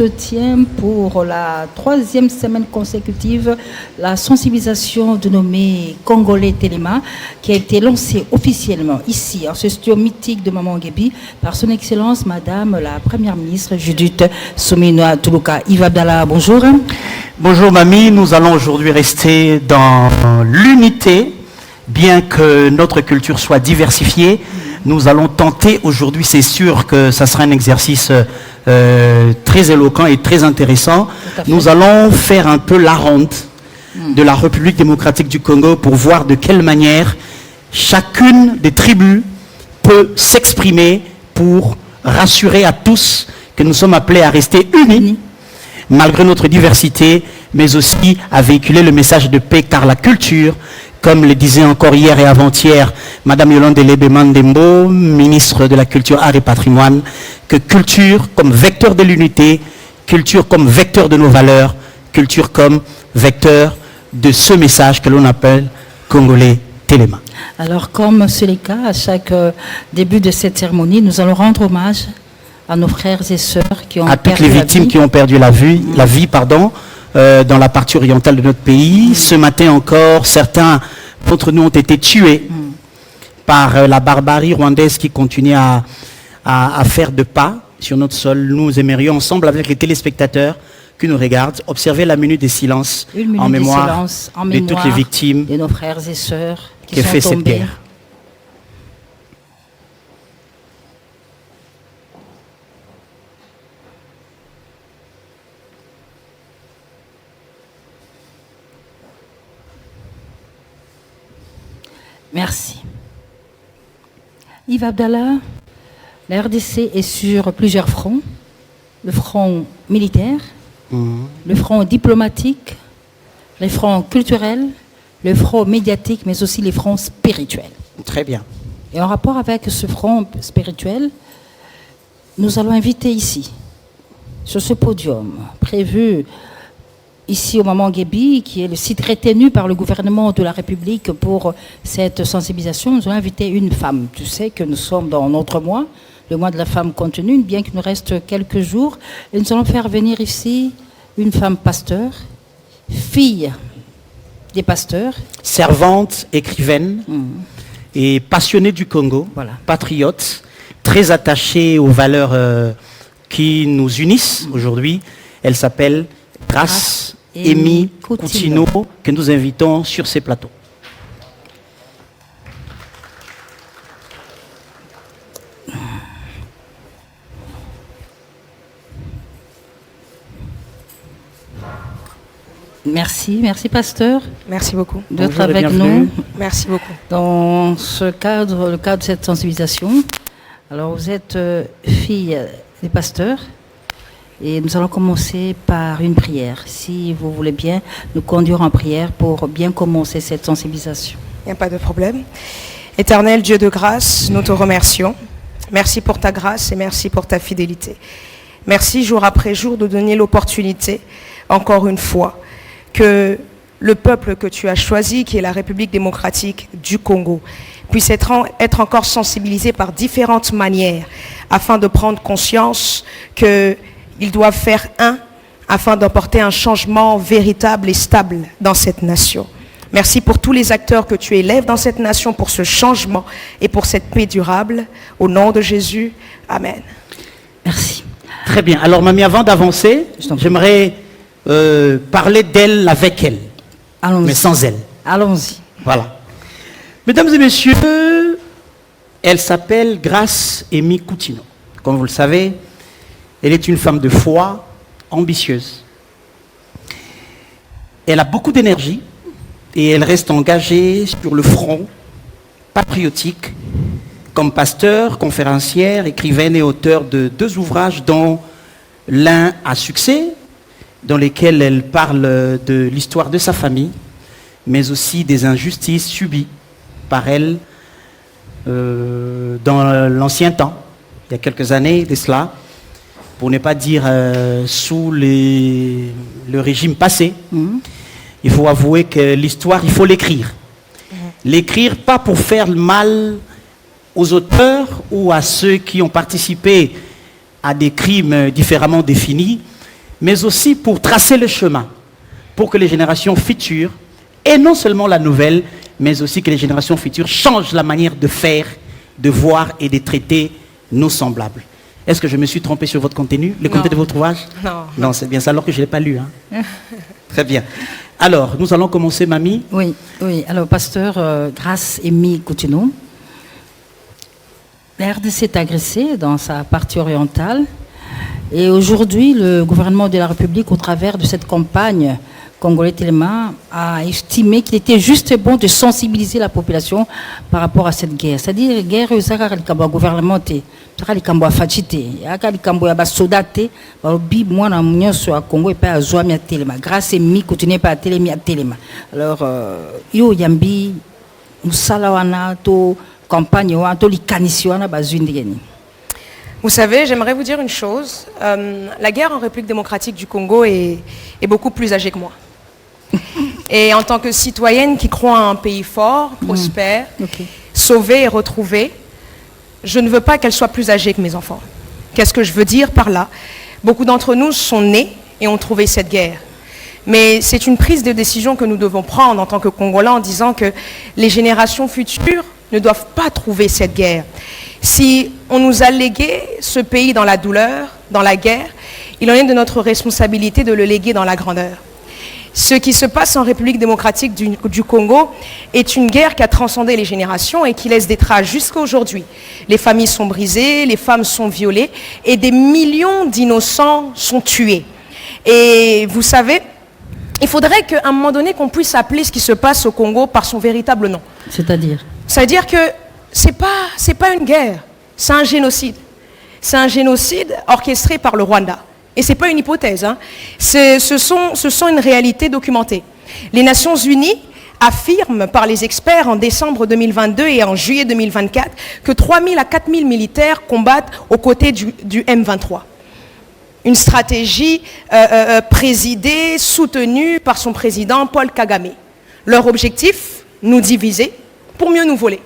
Se tient pour la troisième semaine consécutive la sensibilisation de nommé Congolais Téléma qui a été lancée officiellement ici en ce studio mythique de Maman Guébi par son excellence Madame la Première ministre Judith Suminwa Tuluka. Yves Abdallah, bonjour. Bonjour Mamie, nous allons aujourd'hui rester dans l'unité, bien que notre culture soit diversifiée. Nous allons tenter aujourd'hui, c'est sûr que ça sera un exercice très éloquent et très intéressant. Nous allons faire un peu la ronde de la République démocratique du Congo pour voir de quelle manière chacune des tribus peut s'exprimer pour rassurer à tous que nous sommes appelés à rester unis malgré notre diversité, mais aussi à véhiculer le message de paix, car la culture, comme le disait encore hier et avant-hier Madame Yolande Lebemandembo, ministre de la Culture, Art et Patrimoine, que culture comme vecteur de l'unité, culture comme vecteur de nos valeurs, culture comme vecteur de ce message que l'on appelle Congolais Téléma. Alors comme c'est le cas à chaque début de cette cérémonie, nous allons rendre hommage à nos frères et sœurs qui ont perdu la vie. À toutes les victimes qui ont perdu la vie, dans la partie orientale de notre pays. Ce matin encore, certains d'entre nous ont été tués par la barbarie rwandaise qui continue à faire de pas sur notre sol. Nous aimerions ensemble avec les téléspectateurs qui nous regardent observer la minute de silence en mémoire de toutes les victimes de nos frères et sœurs qui fait cette guerre. Merci. Yves Abdallah, la RDC est sur plusieurs fronts. Le front militaire, le front diplomatique, le front culturel, le front médiatique, mais aussi les fronts spirituels. Très bien. Et en rapport avec ce front spirituel, nous allons inviter ici, sur ce podium, prévu ici au Maman Guébi, qui est le site retenu par le gouvernement de la République pour cette sensibilisation, nous avons invité une femme. Tu sais que nous sommes dans notre mois, le mois de la femme contenue, bien qu'il nous reste quelques jours. Et nous allons faire venir ici une femme pasteur, fille des pasteurs. Servante, écrivaine et passionnée du Congo, patriote, très attachée aux valeurs qui nous unissent aujourd'hui. Elle s'appelle Grace Amy Coutinho, que nous invitons sur ces plateaux. Merci pasteur. Merci beaucoup d'être avec nous. Merci beaucoup. Dans ce cadre, le cadre de cette sensibilisation. Alors vous êtes fille des pasteurs. Et nous allons commencer par une prière. Si vous voulez bien, nous conduire en prière pour bien commencer cette sensibilisation. Il n'y a pas de problème. Éternel Dieu de grâce, nous te remercions. Merci pour ta grâce et merci pour ta fidélité. Merci jour après jour de donner l'opportunité, encore une fois, que le peuple que tu as choisi, qui est la République démocratique du Congo, puisse être encore sensibilisé par différentes manières afin de prendre conscience que ils doivent faire un afin d'apporter un changement véritable et stable dans cette nation. Merci pour tous les acteurs que tu élèves dans cette nation pour ce changement et pour cette paix durable. Au nom de Jésus, Amen. Merci. Très bien. Alors, Mamie, avant d'avancer, j'aimerais parler d'elle avec elle, mais sans elle. Allons-y. Voilà. Mesdames et messieurs, elle s'appelle Grace Amy Coutinho. Comme vous le savez, elle est une femme de foi, ambitieuse. Elle a beaucoup d'énergie et elle reste engagée sur le front patriotique comme pasteur, conférencière, écrivaine et auteure de 2 ouvrages dont l'un à succès, dans lesquels elle parle de l'histoire de sa famille, mais aussi des injustices subies par elle dans l'ancien temps, il y a quelques années de cela, pour ne pas dire sous le régime passé. Il faut avouer que l'histoire, il faut l'écrire. L'écrire pas pour faire le mal aux auteurs ou à ceux qui ont participé à des crimes différemment définis, mais aussi pour tracer le chemin, pour que les générations futures, et non seulement la nouvelle, mais aussi que les générations futures changent la manière de faire, de voir et de traiter nos semblables. Est-ce que je me suis trompé sur votre contenu, le contenu de votre ouvrage? Non. Non, c'est bien ça, alors que je ne l'ai pas lu. Hein. Très bien. Alors, nous allons commencer, Mamie. Oui. Alors, pasteur Grace Amy Coutinho, la RDC est agressée dans sa partie orientale. Et aujourd'hui, le gouvernement de la République, au travers de cette campagne Congolais Téléma, a estimé qu'il était juste et bon de sensibiliser la population par rapport à cette guerre. C'est-à-dire, la guerre, c'est un gouvernement, c'est un fatité, c'est un soldat, moi, je Congo, et à Zoamia Téléma. Grâce à mi, continuez pas à Téléma. Alors, yo yambi, musalawana, to campagne, to likaniswana, bazundegeni. Vous savez, j'aimerais vous dire une chose. La guerre en République démocratique du Congo est beaucoup plus âgée que moi. Et en tant que citoyenne qui croit à un pays fort, prospère, sauvé et retrouvé, je ne veux pas qu'elle soit plus âgée que mes enfants. Qu'est-ce que je veux dire par là? Beaucoup d'entre nous sont nés et ont trouvé cette guerre. Mais c'est une prise de décision que nous devons prendre en tant que Congolais en disant que les générations futures ne doivent pas trouver cette guerre. Si on nous a légué ce pays dans la douleur, dans la guerre, il en est de notre responsabilité de le léguer dans la grandeur. Ce qui se passe en République démocratique du Congo est une guerre qui a transcendé les générations et qui laisse des traces jusqu'à aujourd'hui. Les familles sont brisées, les femmes sont violées et des millions d'innocents sont tués. Et vous savez, il faudrait qu'à un moment donné qu'on puisse appeler ce qui se passe au Congo par son véritable nom. C'est-à-dire? C'est-à-dire que c'est pas une guerre, c'est un génocide. C'est un génocide orchestré par le Rwanda. Et ce n'est pas une hypothèse, hein. Ce sont une réalité documentée. Les Nations Unies affirment par les experts en décembre 2022 et en juillet 2024 que 3 000 à 4 000 militaires combattent aux côtés du M23. Une stratégie présidée, soutenue par son président Paul Kagame. Leur objectif, nous diviser pour mieux nous voler.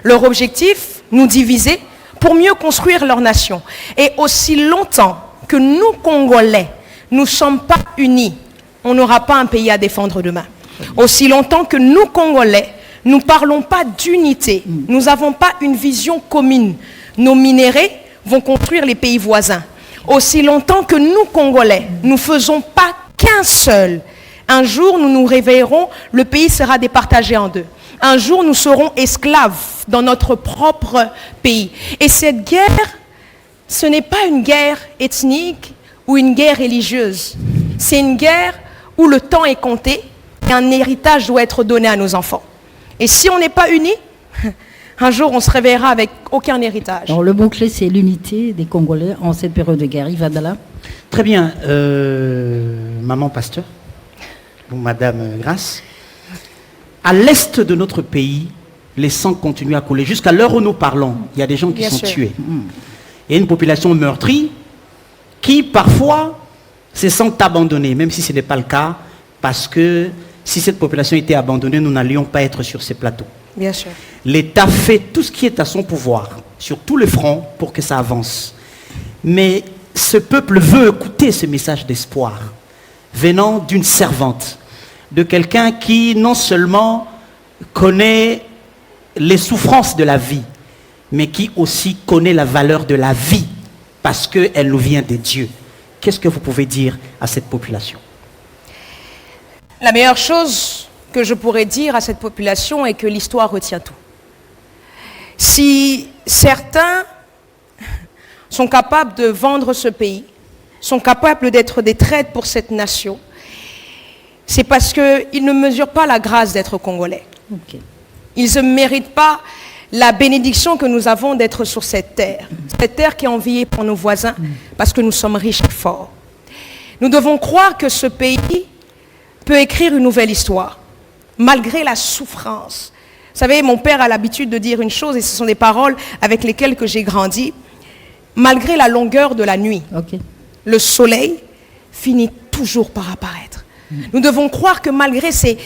Leur objectif, nous diviser pour mieux construire leur nation. Et aussi longtemps que nous, Congolais, nous ne sommes pas unis, on n'aura pas un pays à défendre demain. Aussi longtemps que nous, Congolais, nous ne parlons pas d'unité, nous n'avons pas une vision commune, nos minéraux vont construire les pays voisins. Aussi longtemps que nous, Congolais, nous ne faisons pas qu'un seul, un jour nous nous réveillerons, le pays sera départagé en deux. Un jour nous serons esclaves dans notre propre pays. Et cette guerre, ce n'est pas une guerre ethnique ou une guerre religieuse. C'est une guerre où le temps est compté et un héritage doit être donné à nos enfants. Et si on n'est pas unis, un jour on se réveillera avec aucun héritage. Alors, le mot-clé, c'est l'unité des Congolais en cette période de guerre. Yves Adala. Très bien. Maman pasteur, ou Madame Grace, à l'est de notre pays, les sangs continuent à couler. Jusqu'à l'heure où nous parlons, il y a des gens qui sont tués. Il y a une population meurtrie qui, parfois, se sent abandonnée, même si ce n'est pas le cas, parce que si cette population était abandonnée, nous n'allions pas être sur ces plateaux. Bien sûr. L'État fait tout ce qui est à son pouvoir, sur tous les fronts, pour que ça avance. Mais ce peuple veut écouter ce message d'espoir, venant d'une servante, de quelqu'un qui non seulement connaît les souffrances de la vie, mais qui aussi connaît la valeur de la vie, parce qu'elle nous vient de Dieu. Qu'est-ce que vous pouvez dire à cette population? La meilleure chose que je pourrais dire à cette population est que l'histoire retient tout. Si certains sont capables de vendre ce pays, sont capables d'être des traîtres pour cette nation, c'est parce qu'ils ne mesurent pas la grâce d'être Congolais. Ils ne méritent pas la bénédiction que nous avons d'être sur cette terre qui est enviée par nos voisins parce que nous sommes riches et forts. Nous devons croire que ce pays peut écrire une nouvelle histoire, malgré la souffrance. Vous savez, mon père a l'habitude de dire une chose, et ce sont des paroles avec lesquelles que j'ai grandi. Malgré la longueur de la nuit, le soleil finit toujours par apparaître. Nous devons croire que malgré ces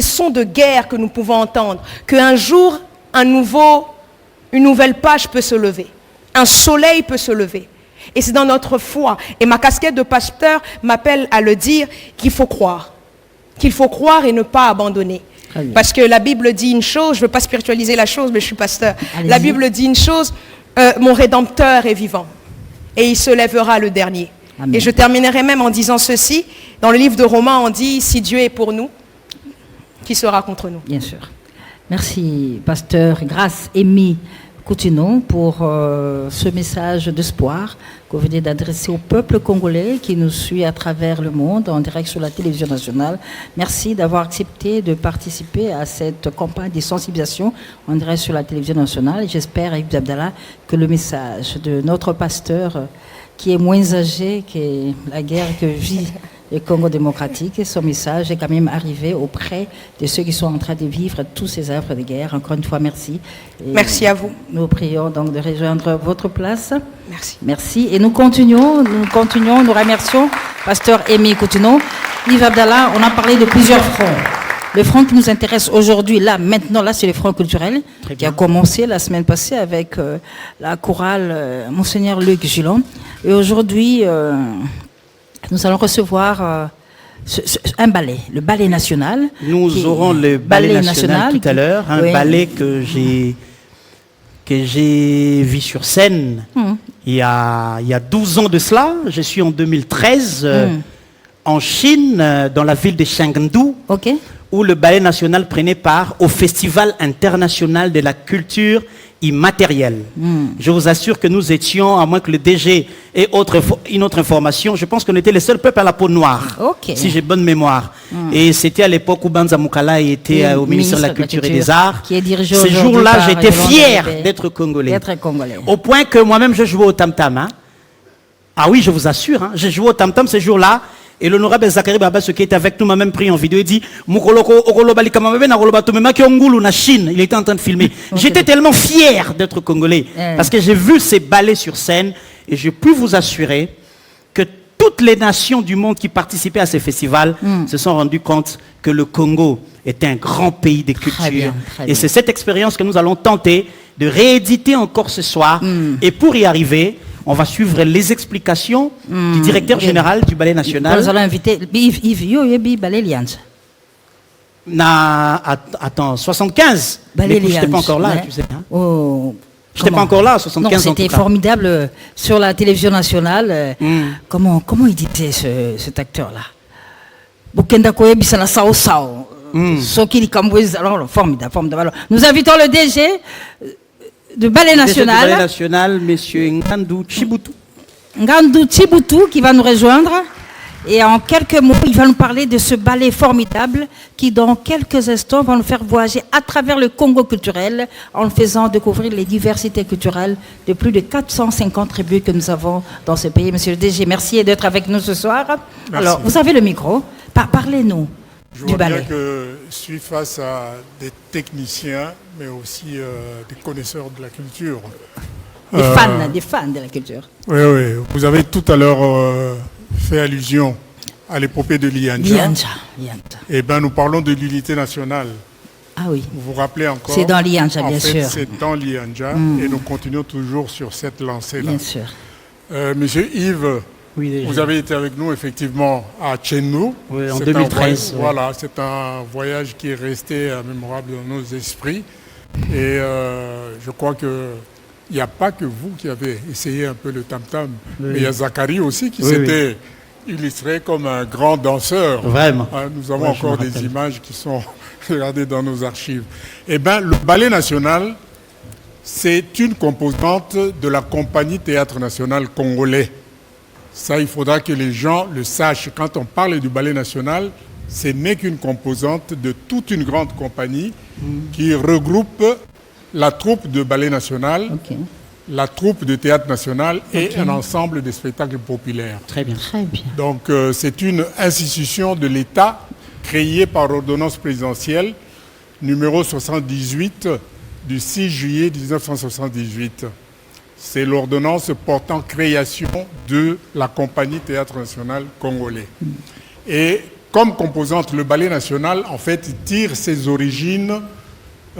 sons de guerre que nous pouvons entendre, qu'un jour, une nouvelle page peut se lever. Un soleil peut se lever. Et c'est dans notre foi. Et ma casquette de pasteur m'appelle à le dire qu'il faut croire. Qu'il faut croire et ne pas abandonner. Parce que la Bible dit une chose, je ne veux pas spiritualiser la chose, mais je suis pasteur. Allez-y. La Bible dit une chose, mon Rédempteur est vivant. Et il se lèvera le dernier. Amen. Et je terminerai même en disant ceci. Dans le livre de Romains, on dit, si Dieu est pour nous, qui sera contre nous? Bien sûr. Merci, pasteur Grace Amy Coutinho, pour ce message d'espoir que vous venez d'adresser au peuple congolais qui nous suit à travers le monde en direct sur la télévision nationale. Merci d'avoir accepté de participer à cette campagne de sensibilisation en direct sur la télévision nationale. J'espère, Yves Abdallah, que le message de notre pasteur, qui est moins âgé que la guerre que vit le Congo démocratique, son message est quand même arrivé auprès de ceux qui sont en train de vivre tous ces œuvres de guerre. Encore une fois, merci. Et merci à vous. Nous prions donc de rejoindre votre place. Merci. Merci. Et nous continuons, nous remercions pasteur Amy Coutinho. Yves Abdallah, on a parlé de plusieurs fronts. Le front qui nous intéresse aujourd'hui, là, maintenant, là, c'est le front culturel qui a commencé la semaine passée avec la chorale Monseigneur Luc Gillon. Et aujourd'hui, nous allons recevoir un ballet, le ballet national. Nous aurons le ballet national tout à l'heure, un ballet que j'ai vu sur scène il y a 12 ans de cela. Je suis en 2013 en Chine, dans la ville de Chengdu, où le ballet national prenait part au Festival international de la culture immatérielle. Je vous assure que nous étions, à moins que le DG ait une autre information, je pense qu'on était les seuls peuples à la peau noire, si j'ai bonne mémoire. Et c'était à l'époque où Banza Mukala était au ministère de la Culture et des Arts. Ce jour-là, j'étais fier d'être Congolais. Au point que moi-même, je jouais au tam-tam. Hein. Ah oui, je vous assure, hein, j'ai joué au tam-tam ce jour-là. Et l'honorable Zachary Baba, ce qui était avec nous, m'a même pris en vidéo. Il dit, il était en train de filmer. J'étais tellement fier d'être Congolais. Parce que j'ai vu ces ballets sur scène. Et je peux vous assurer que toutes les nations du monde qui participaient à ces festivals se sont rendues compte que le Congo est un grand pays de culture. Très bien. Et c'est cette expérience que nous allons tenter de rééditer encore ce soir. Et pour y arriver, on va suivre les explications du directeur général du Ballet National. Nous allons inviter Yves Ballet Lianz. Attends, 75. Je n'étais pas encore là, tu sais. Hein. Je n'étais pas encore là, 75 ans. C'était formidable sur la télévision nationale. Comment il disait cet acteur-là? Bukenda Koye Bisana Sao Sao. Formidable. Nous invitons le DG de Ballet National. Ballet National, monsieur Ngandou Chibutu. Ngandou Chibutu qui va nous rejoindre. Et en quelques mots, il va nous parler de ce ballet formidable qui, dans quelques instants, va nous faire voyager à travers le Congo culturel en nous faisant découvrir les diversités culturelles de plus de 450 tribus que nous avons dans ce pays. Monsieur le DG, merci d'être avec nous ce soir. Merci. Alors, vous avez le micro. Parlez-nous du ballet. Je vois bien que je suis face à des techniciens, mais aussi des connaisseurs de la culture. Des fans de la culture. Oui. Vous avez tout à l'heure fait allusion à l'épopée de Lianja. Eh bien, nous parlons de l'unité nationale. Ah oui. Vous vous rappelez encore? C'est dans Lianja, bien sûr. C'est dans Lianja, et nous continuons toujours sur cette lancée-là. Bien sûr. Monsieur Yves, oui, vous avez été avec nous effectivement à Chengdu. Oui, en 2013. Voilà, c'est un voyage qui est resté mémorable dans nos esprits. Et je crois que il n'y a pas que vous qui avez essayé un peu le tam-tam, mais il y a Zachary aussi qui s'était illustré comme un grand danseur. Vraiment. Nous avons encore des images qui sont regardées dans nos archives. Eh bien, le Ballet National, c'est une composante de la compagnie Théâtre National Congolais. Ça, il faudra que les gens le sachent. Quand on parle du Ballet National, ce n'est qu'une composante de toute une grande compagnie qui regroupe la troupe de ballet national, la troupe de théâtre national et un ensemble de spectacles populaires. Très bien. Donc c'est une institution de l'État créée par ordonnance présidentielle numéro 78 du 6 juillet 1978. C'est l'ordonnance portant création de la compagnie Théâtre National Congolais. Et comme composante, le ballet national, en fait, tire ses origines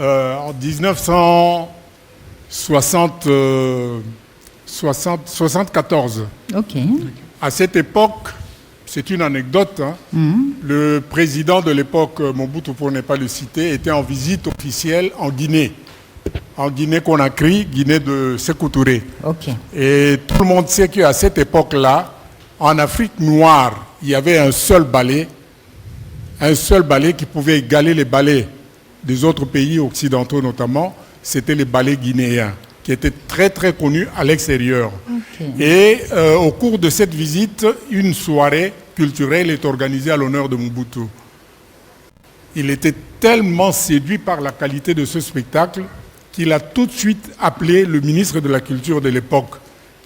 en 1960, 74. Ok. À cette époque, c'est une anecdote, hein, le président de l'époque, Mobutu pour ne pas le citer, était en visite officielle en Guinée. En Guinée-Conakry, Guinée de Sékou Touré. Ok. Et tout le monde sait qu'à cette époque-là, en Afrique noire, il y avait un seul ballet qui pouvait égaler les ballets des autres pays occidentaux notamment, c'était les ballets guinéens, qui étaient très très connus à l'extérieur. Okay. Et au cours de cette visite, une soirée culturelle est organisée à l'honneur de Mobutu. Il était tellement séduit par la qualité de ce spectacle qu'il a tout de suite appelé le ministre de la Culture de l'époque,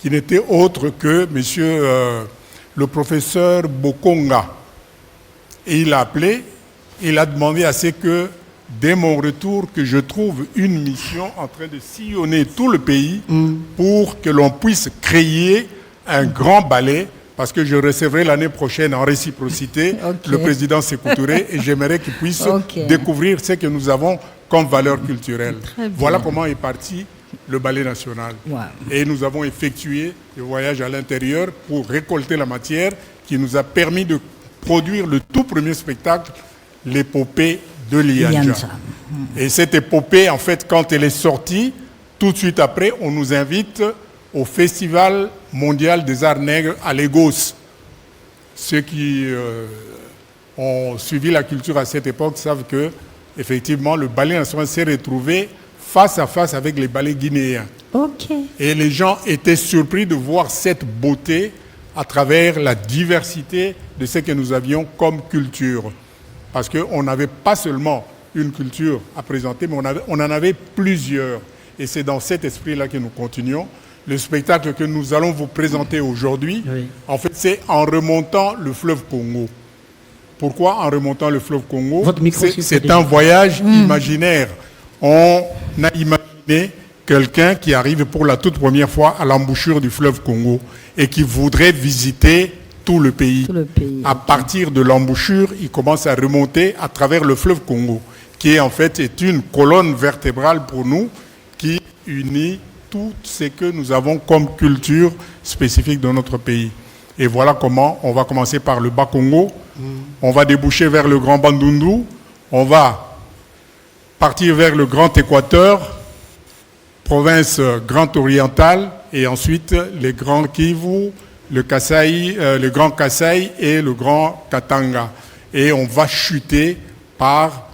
qui n'était autre que le professeur Bokonga. Et il l'a appelé, il a demandé à ce que, dès mon retour, que je trouve une mission en train de sillonner tout le pays pour que l'on puisse créer un grand ballet, parce que je recevrai l'année prochaine en réciprocité le président Sékou Touré et j'aimerais qu'il puisse découvrir ce que nous avons comme valeur culturelle. Voilà comment est parti le ballet national. Wow. Et nous avons effectué des voyages à l'intérieur pour récolter la matière qui nous a permis de produire le tout premier spectacle, l'épopée de Lianja. Et cette épopée, en fait, quand elle est sortie, tout de suite après, on nous invite au Festival mondial des arts nègres à Lagos. Ceux qui ont suivi la culture à cette époque savent que, effectivement, le ballet national s'est retrouvé face à face avec les ballets guinéens. Okay. Et les gens étaient surpris de voir cette beauté à travers la diversité de ce que nous avions comme culture. Parce qu'on n'avait pas seulement une culture à présenter, mais on en avait plusieurs. Et c'est dans cet esprit-là que nous continuons. Le spectacle que nous allons vous présenter aujourd'hui, en fait, c'est en remontant le fleuve Congo. Pourquoi en remontant le fleuve Congo? C'est un voyage imaginaire. On a imaginé quelqu'un qui arrive pour la toute première fois à l'embouchure du fleuve Congo et qui voudrait visiter tout le pays. À partir de l'embouchure, il commence à remonter à travers le fleuve Congo, qui en fait est une colonne vertébrale pour nous qui unit tout ce que nous avons comme culture spécifique de notre pays. Et voilà comment on va commencer par le Bas-Congo, on va déboucher vers le Grand Bandundu, on va partir vers le Grand Équateur, province Grand Orientale, et ensuite les Grands Kivu, le Grand Kasaï et le Grand Katanga. Et on va chuter par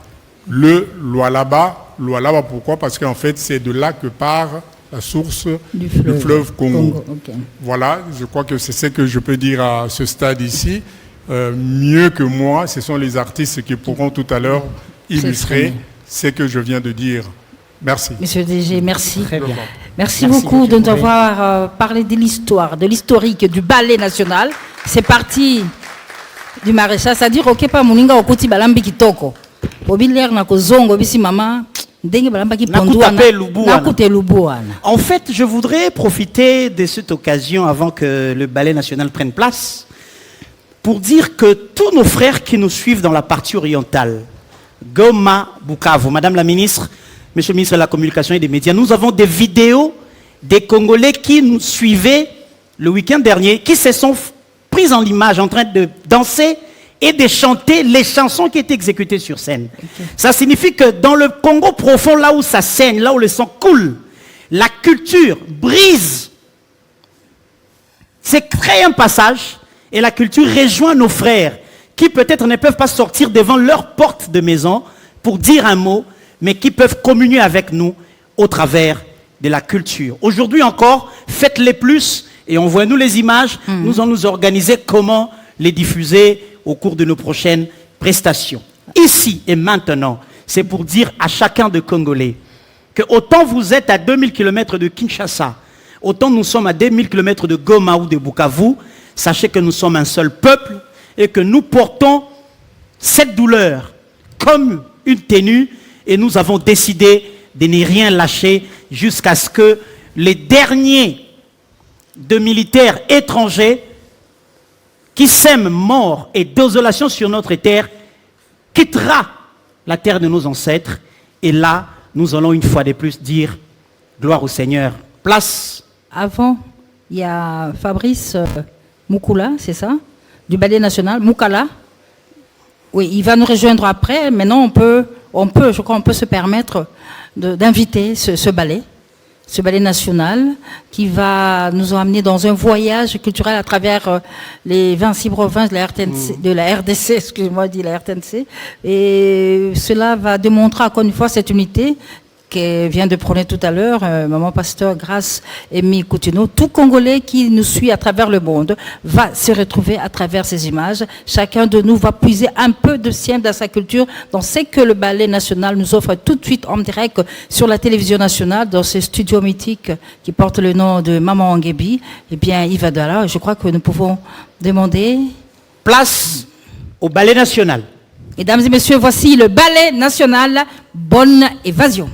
le Lualaba. Lualaba, pourquoi? Parce qu'en fait, c'est de là que part la source du fleuve Congo. Okay. Voilà, je crois que c'est ce que je peux dire à ce stade ici. Mieux que moi, ce sont les artistes qui pourront tout à l'heure illustrer ce que je viens de dire. Merci. Monsieur DG, merci. Très bien. Merci beaucoup de nous avoir parlé de l'histoire, de l'historique du ballet national. C'est parti du maréchal, c'est-à-dire ok pa muninga okoti balambi kitoko. Obiler na kozongo bisi mama ndenge balamba ki ponduana. En fait, je voudrais profiter de cette occasion avant que le ballet national prenne place pour dire que tous nos frères qui nous suivent dans la partie orientale, Goma, Bukavu, Madame la ministre, Monsieur le ministre de la Communication et des Médias, nous avons des vidéos des Congolais qui nous suivaient le week-end dernier, qui se sont pris en image en train de danser et de chanter les chansons qui étaient exécutées sur scène. Okay. Ça signifie que dans le Congo profond, là où ça saigne, là où le sang coule, la culture brise. C'est créer un passage et la culture rejoint nos frères qui peut-être ne peuvent pas sortir devant leur porte de maison pour dire un mot, mais qui peuvent communier avec nous au travers de la culture. Aujourd'hui encore, faites-les plus et envoyez-nous les images. Nous allons nous organiser comment les diffuser au cours de nos prochaines prestations. Ici et maintenant, c'est pour dire à chacun de Congolais que autant vous êtes à 2000 km de Kinshasa, autant nous sommes à 2000 km de Goma ou de Bukavu, sachez que nous sommes un seul peuple et que nous portons cette douleur comme une tenue. Et nous avons décidé de ne rien lâcher jusqu'à ce que les derniers de militaires étrangers qui sèment mort et désolation sur notre terre quittera la terre de nos ancêtres. Et là, nous allons une fois de plus dire gloire au Seigneur. Place. Avant il y a Fabrice Moukoula, c'est ça, du Ballet National, Moukala. Oui, il va nous rejoindre après. Maintenant, je crois qu'on peut se permettre d'inviter ce ballet national qui va nous emmener dans un voyage culturel à travers les 26 provinces de la RDC, excusez-moi, dit la RTNC. Et cela va démontrer encore une fois cette unité que vient de prôner tout à l'heure, Maman Pasteur Grace Amy Coutinho. Tout Congolais qui nous suit à travers le monde va se retrouver à travers ces images. Chacun de nous va puiser un peu de sien dans sa culture, dans ce que le Ballet National nous offre tout de suite en direct sur la télévision nationale, dans ce studio mythique qui porte le nom de Maman Nguebi. Eh bien, Ivadala, je crois que nous pouvons demander... Place au Ballet National. Mesdames et messieurs, voici le Ballet National. Bonne évasion.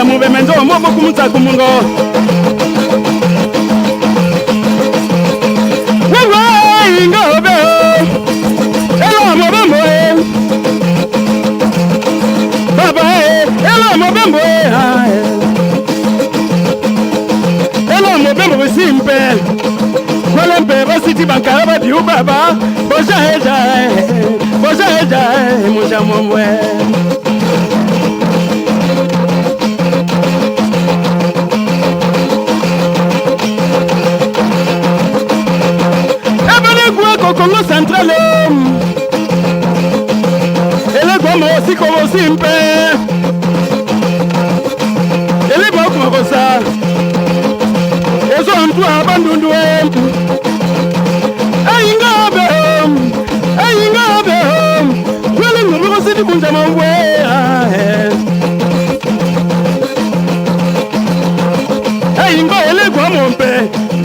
mube mendo mobo kumuta kumungo wewe ingobe elo mobembo baba elo mobembo elo mobembo simpe Walembe basiti bankaba biu baba boja eja moja momwe Congo central ele goma aussi como simple ele ba ko kosa ezo antu abandundu ayingabe wele ngobe ko sidi kunja mwe ayinga ele goma mpe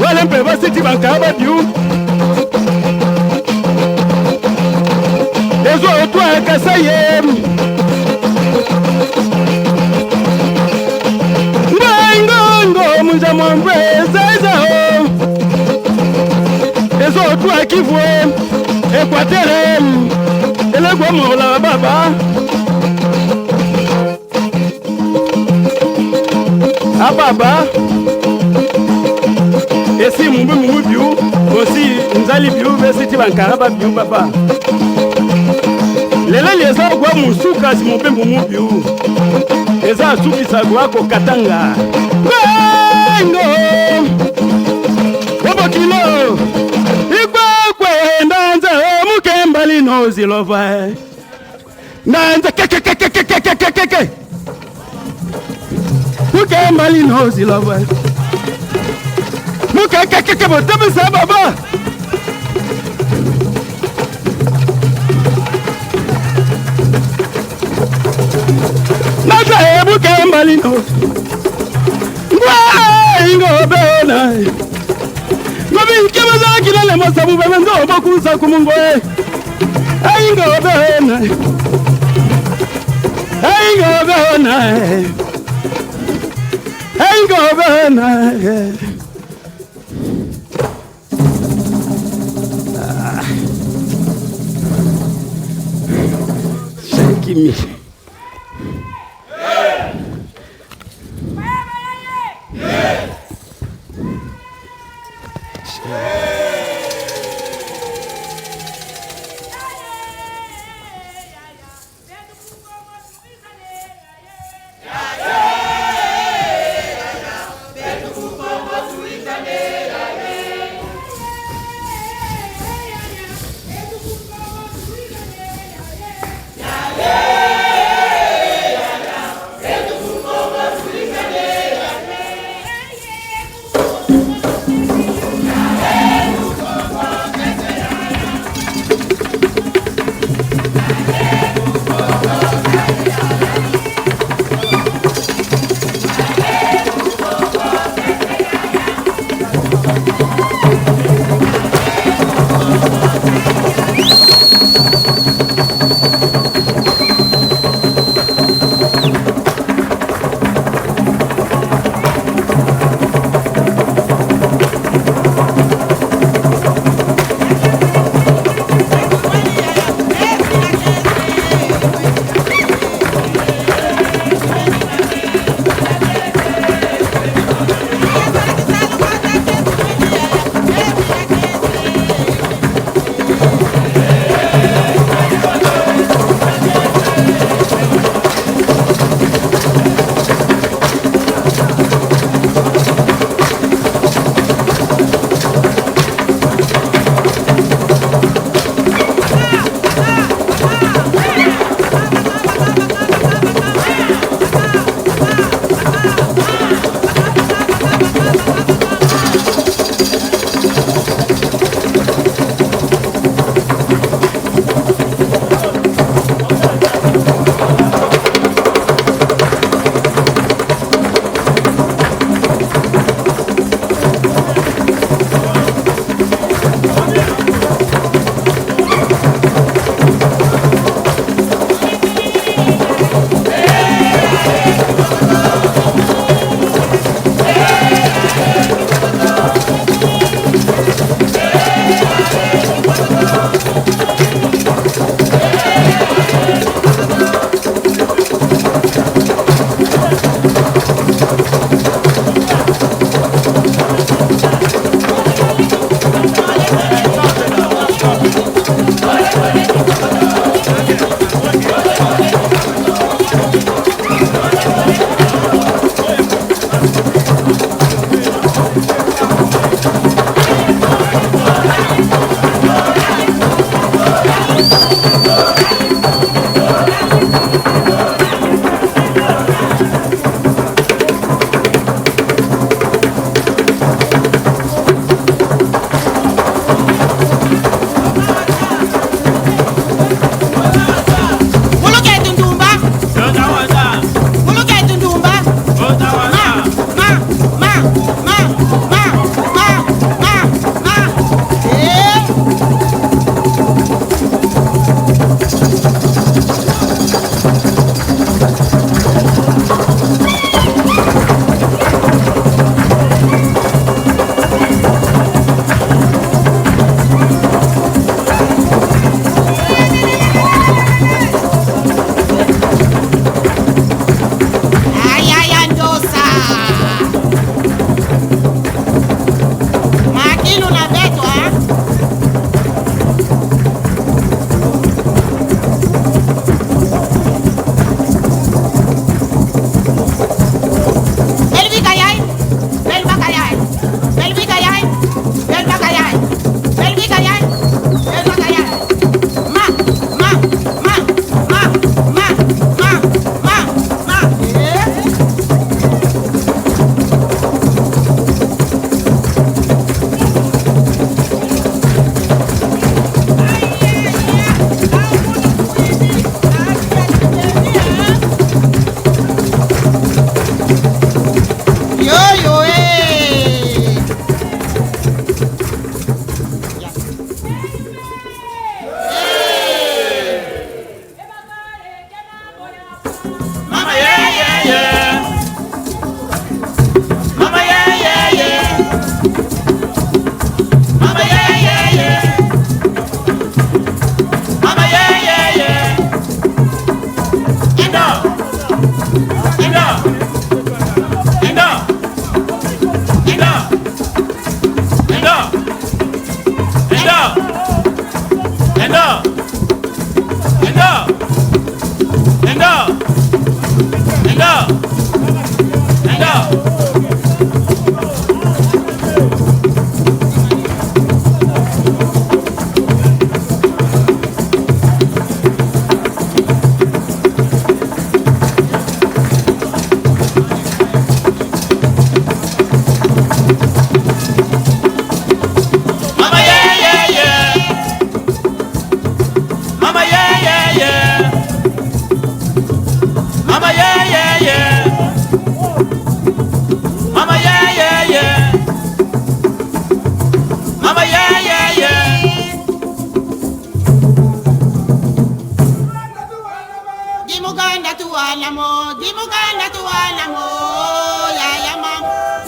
wele mpe basiti bankaba biu Ezo toi kasaye Ngango munja mwambwe zaiza Ezo toi kivwe Ekwatere Ele kwa mola baba Ababa Esi mumbu biu Osi nzali biu Besiti bankaraba biu baba Lele leza kwa musuka si mopembo mubiu Eza suki sa kwa ko katanga Ngo Obo kilo Ikwe ndanza mukembali no zilova Ndanza ke Mukembali no zilova Mukeke botabe sa baba Nasa ebu kembali no Ingobena Ngobi kemaza kilele masabu bemendo bokusa kumungwe Ingobena Shake me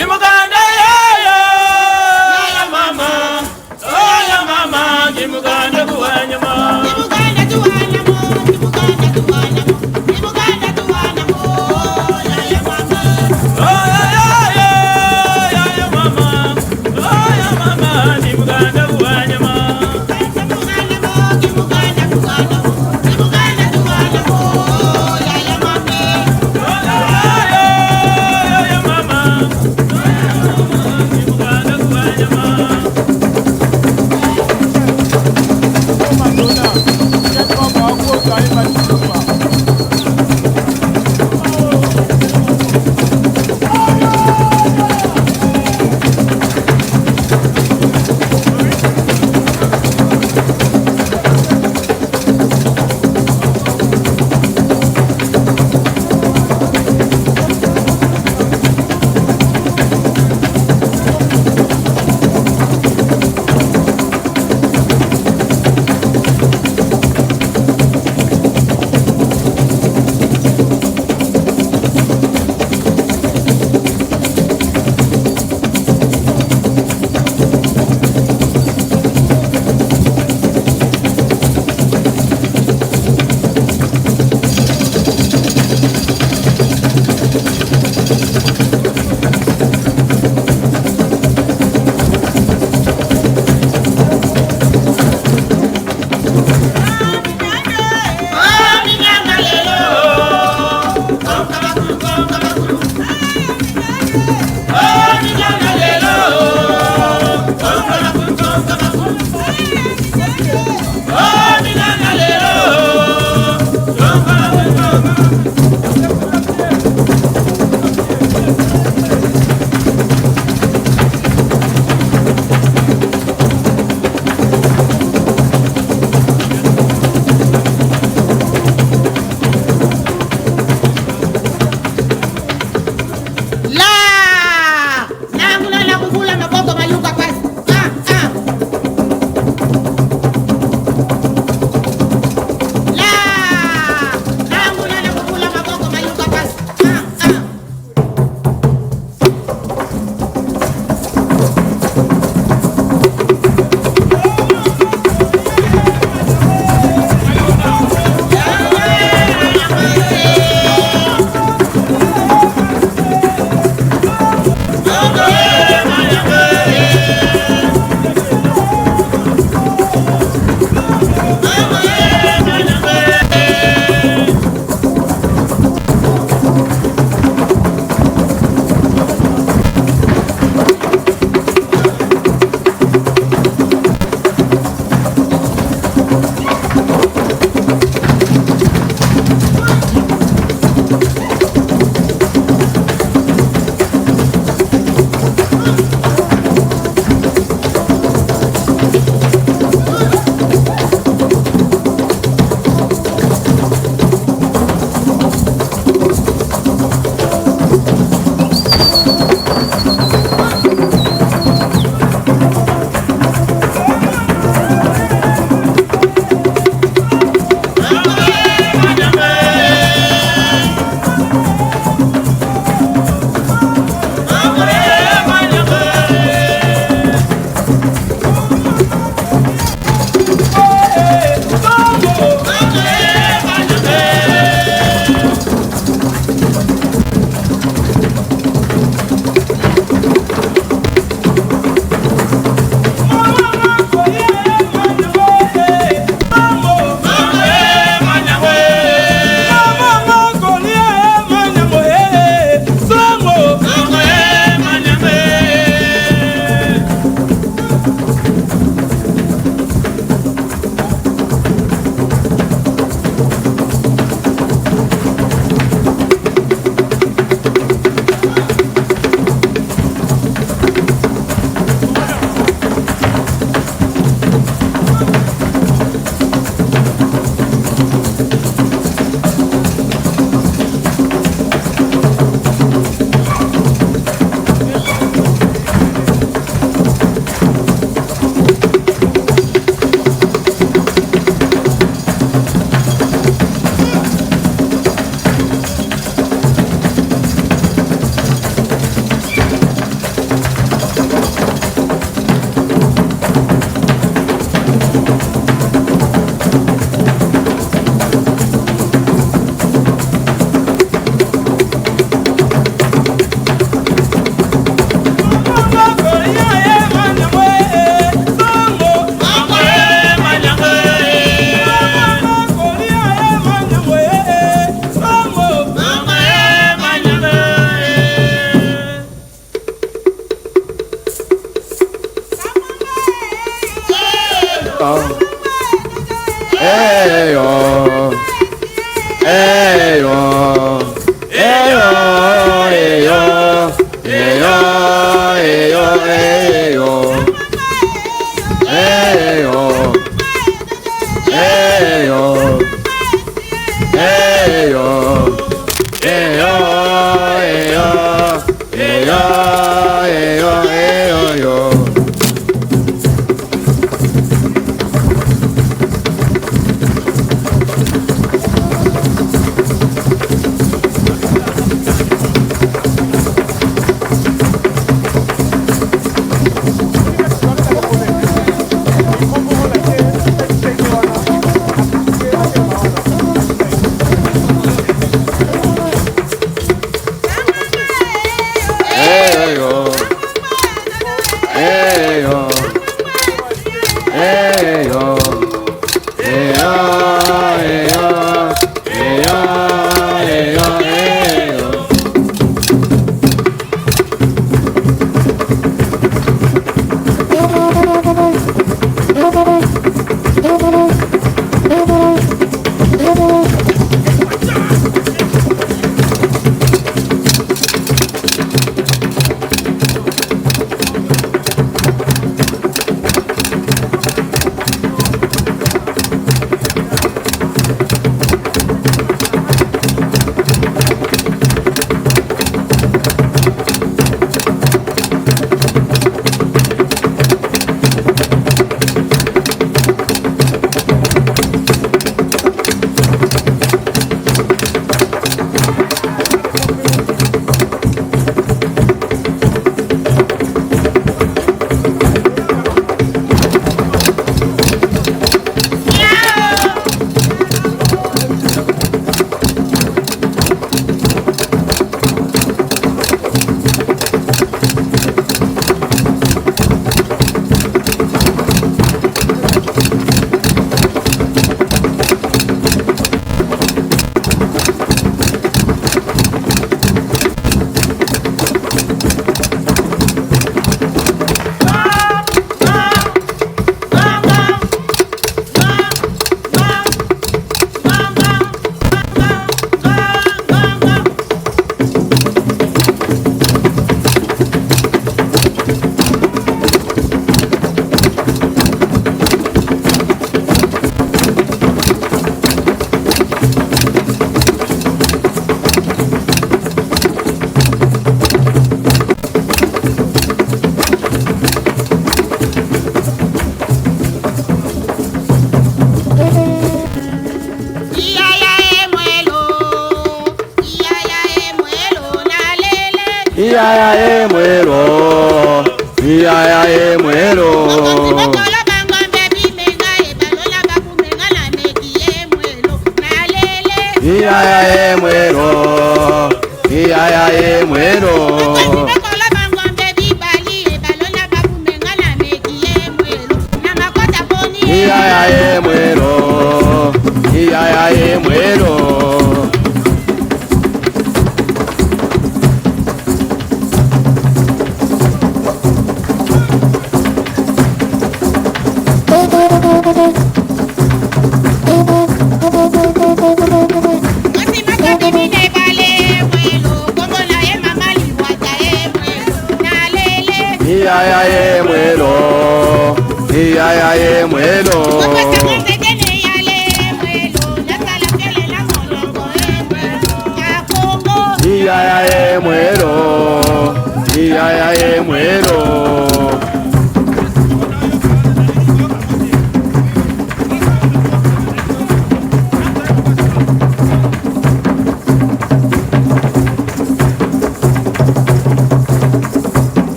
Imuganda, yeah, yeah.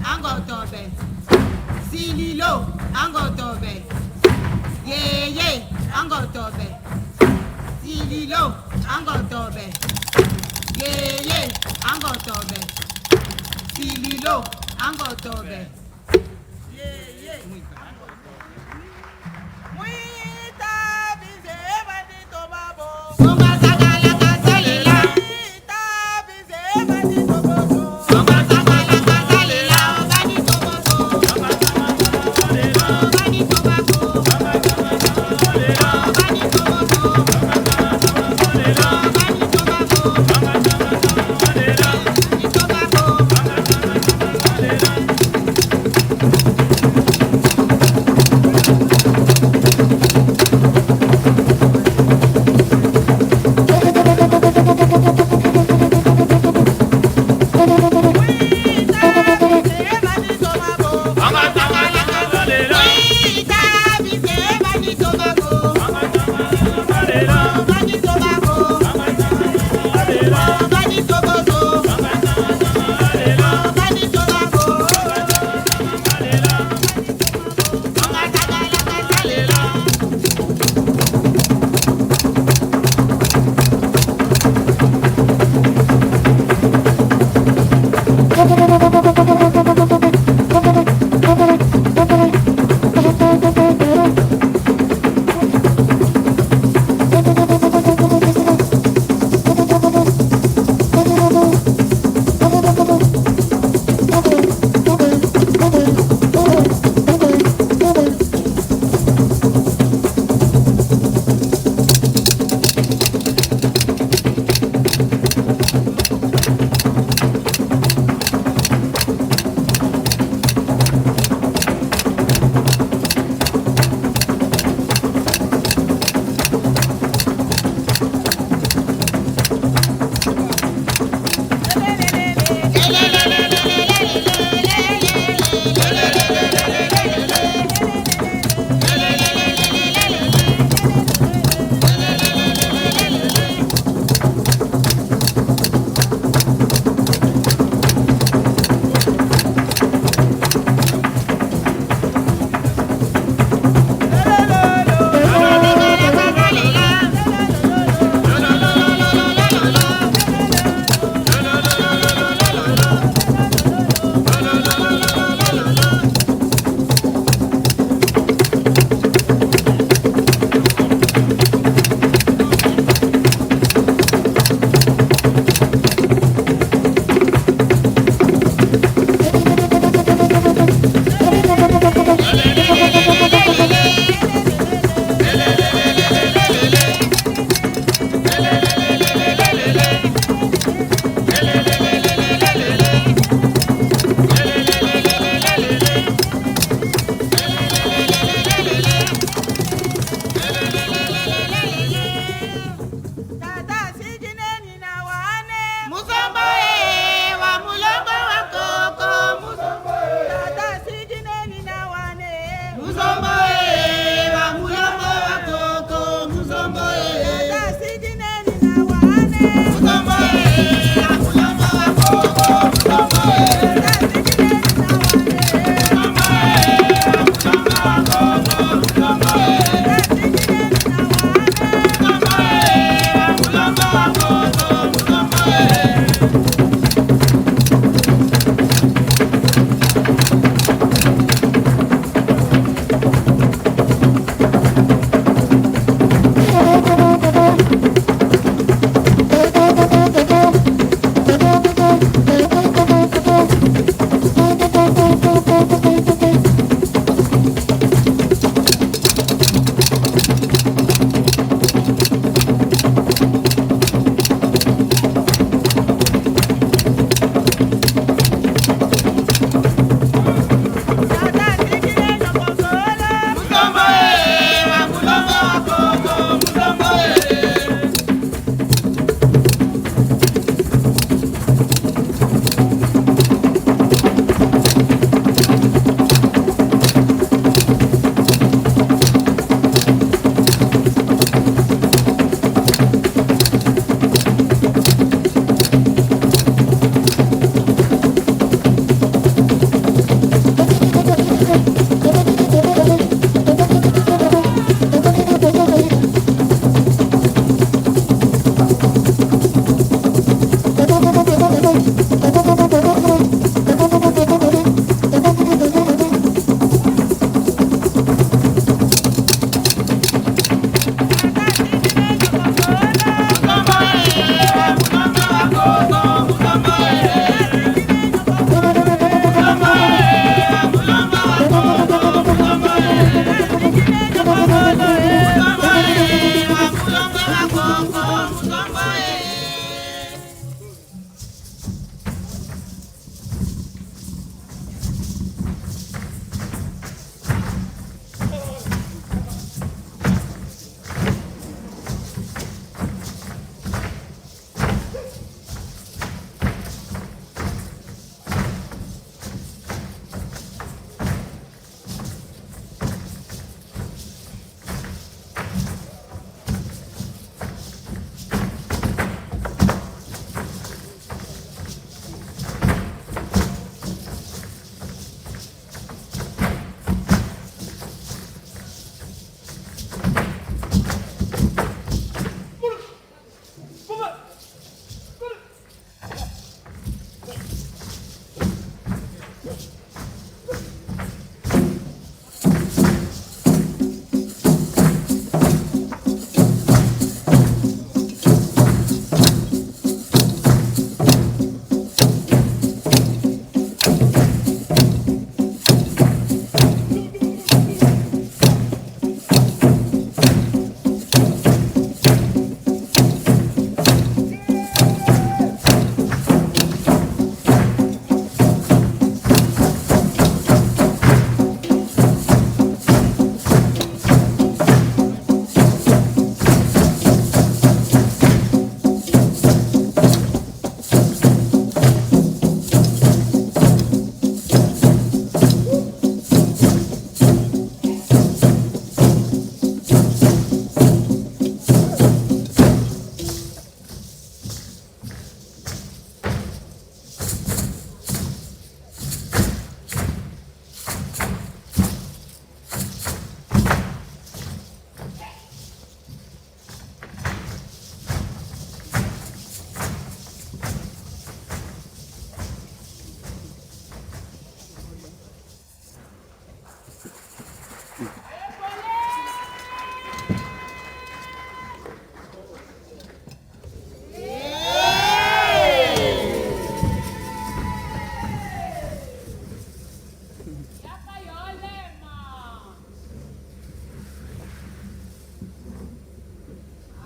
angotobe. Sililo, angotobe. Yeye, angotobe. Sililo, angotobe. Yeye, angotobe. Sililo, angotobe. Yeye. Muita bize bandito babo. Songa sagala kasalela. Muita bize bandito bobo. Songa sagala kasalela bandito bobo. Songa sagala kasalela bandito babo. Songa sagala kasalela bandito bobo. Songa sagala kasalela bandito babo. Songa sagala kasalela bandito babo. Songa sagala kasalela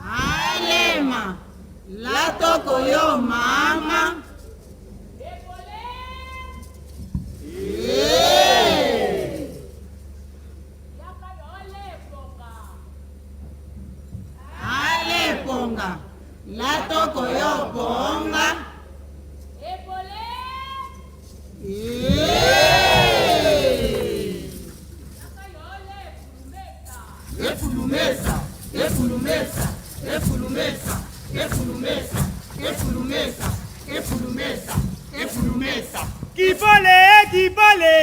Alema, la toco yo, mama. Ale ponga, la toco yo, ponga. Efulumesa, efulumesa, efulumesa, efulumesa, efulumesa, efulumesa, efulumesa. Kipole, kipole.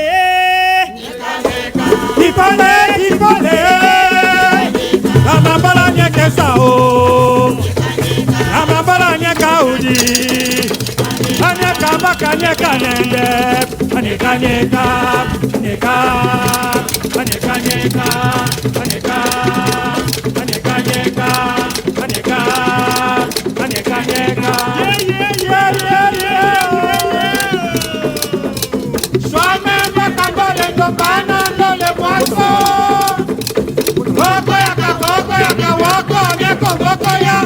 Kipole, kipole. Amambala nyeke sao. Amambala nyeka uji. Anyeka baka nyeka nende. Anyeka nyeka, nyeka. Anyeka nyeka, anyeka. Anyeka nyeka, anyeka. Anyeka nyeka. Yeah, yeah, yeah, yeah. Swame baka bole ngopana ndole mwako. Woko yaka woko nyeko woko ya.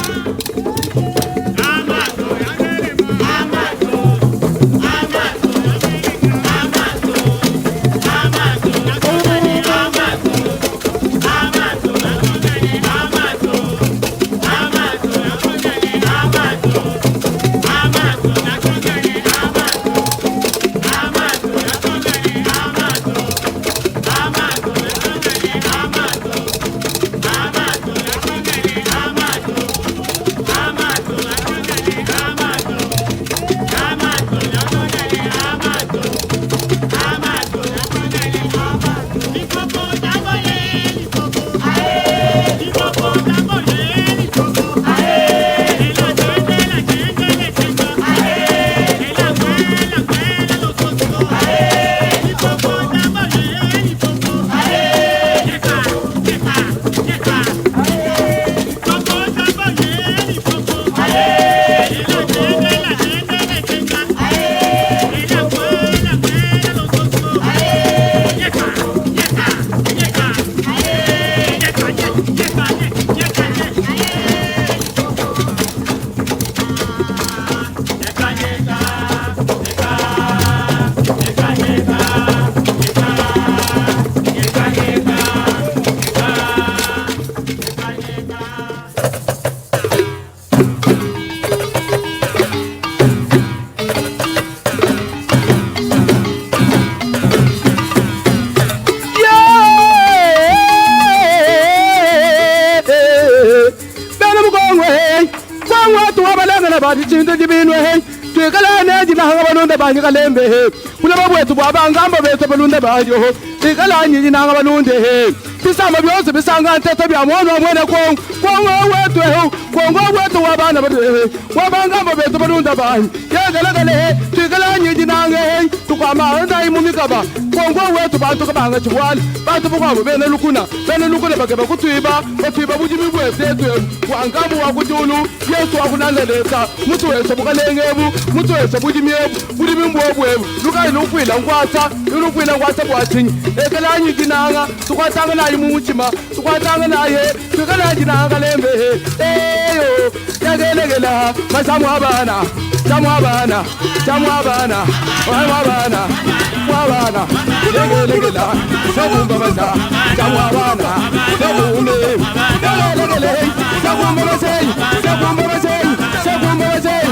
Chinto jibinwe he twekala ne jina hanga balunde banyi kalembe he kuna babwetu bwabangamba beto balunde banyo ho twekala nyi jina hanga balunde he bisama byose bisanga nteto bya mwono mwene kongo wetu he kongo wetu wabana bade he wabangamba beto balunde banyi yegalagale he twekala nyi jina hanga he tukwama anda imumikaba kongo wetu bantu kabanga chwali bantu bukwa bene lukuna bageba kutwiba batwiba bujimi bwesetu wangamu wakujulu yesu wakunangeleza mutu wese bukalengebu mutu wese bujimyebu buli bimbwebwebu lukai lukwila ngwasa bwachinyi ekelanyi jinanga tukwatanga nayi mumuchima tukwatanga naye tukalanjinanga lembehe eyo yagelegela masamu abana mwabana legelegela sabumbabasa samuabana sabume legelegele sabumbabasei sabumbabasei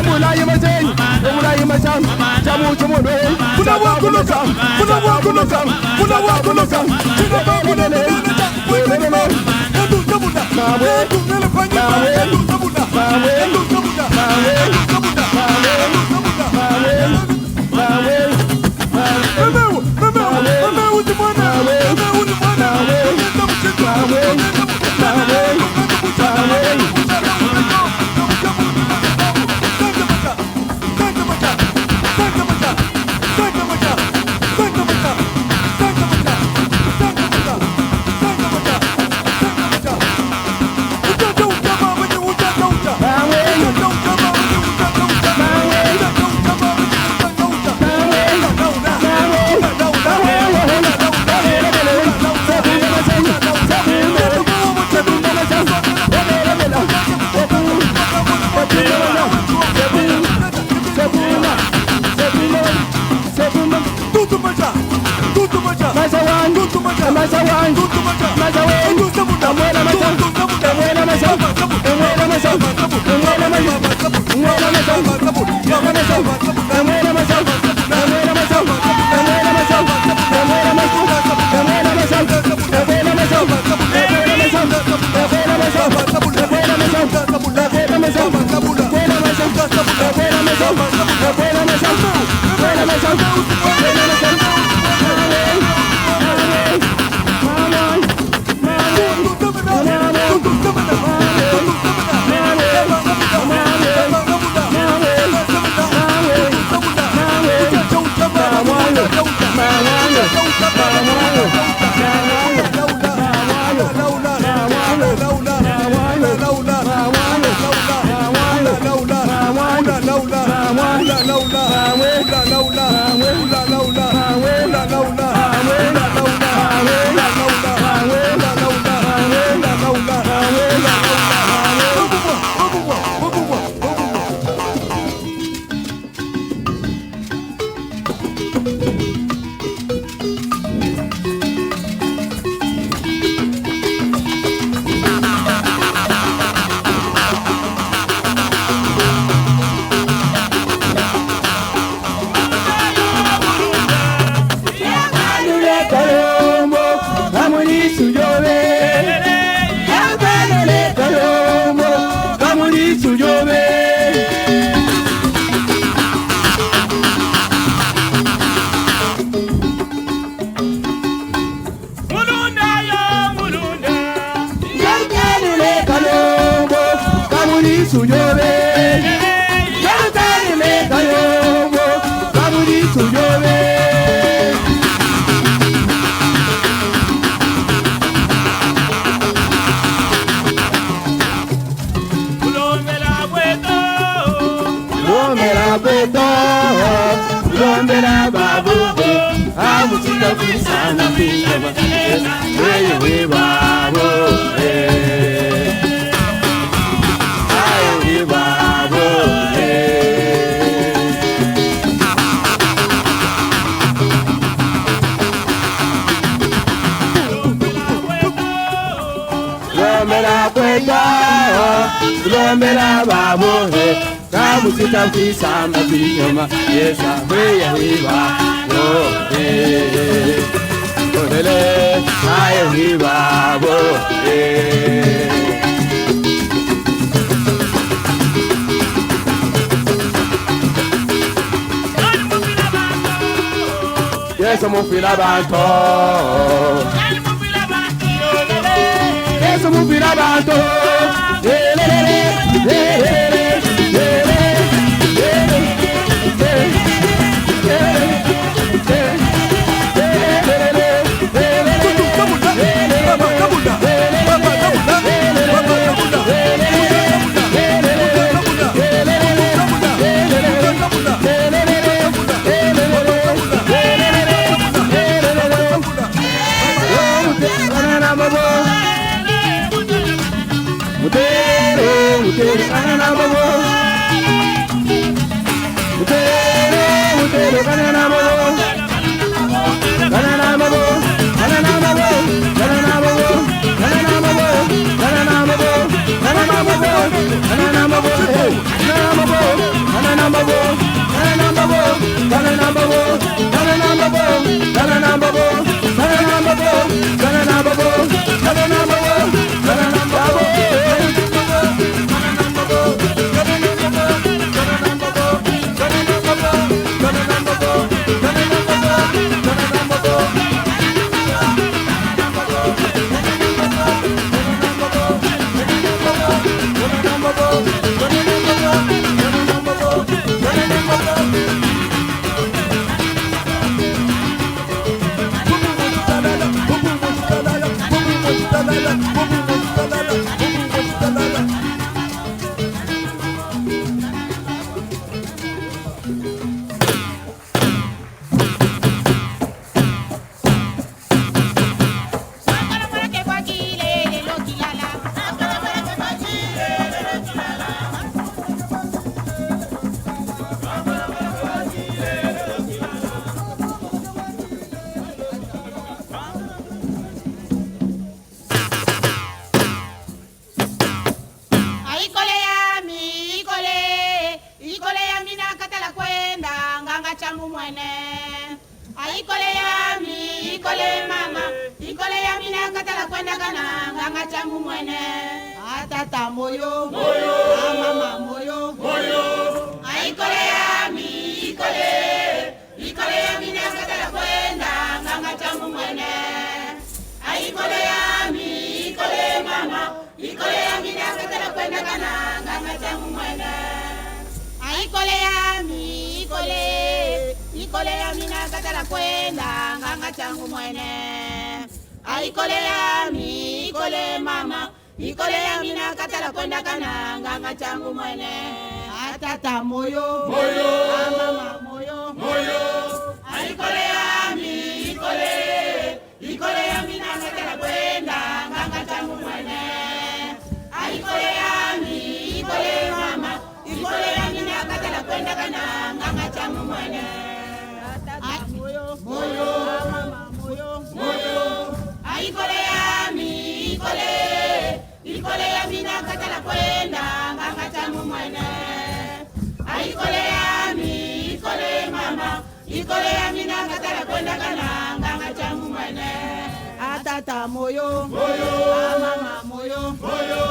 umulayi masam jamu chumune kuna wakunokam Yes, I'm moving about. Yes, I'm moving about. changu mwene. Aikole yami, ikole mama, ikole yami na katala kwenda kana nganga changu mwene. Atata moyo, moyo, mama moyo, moyo. Aikole yami, ikole yami na katala kwenda nganga changu mwene. Aikole yami, ikole mama, ikole yami na katala kwenda kana nganga changu mwene. Aikole yami, ikole yami na katala kwenda nganga changu mwene. Aikole yami, ikole mama, ikole yami na katala kwenda kana nganga changu mwene. Atata moyo, moyo, mama moyo, moyo. Aikole yami, ikole yami na katala kwenda nganga changu mwene. Aikole yami, ikole mama, ikole yami na katala kwenda kana nganga changu mwene. Moyo, moyo, mama moyo, moyo. Aikole yami, ikole yami na katala kwenda nganga changu mwene. Aikole yami, ikole mama, ikole yami na katala kwenda kana nganga changu mwene. Atata moyo, moyo, mama moyo, moyo.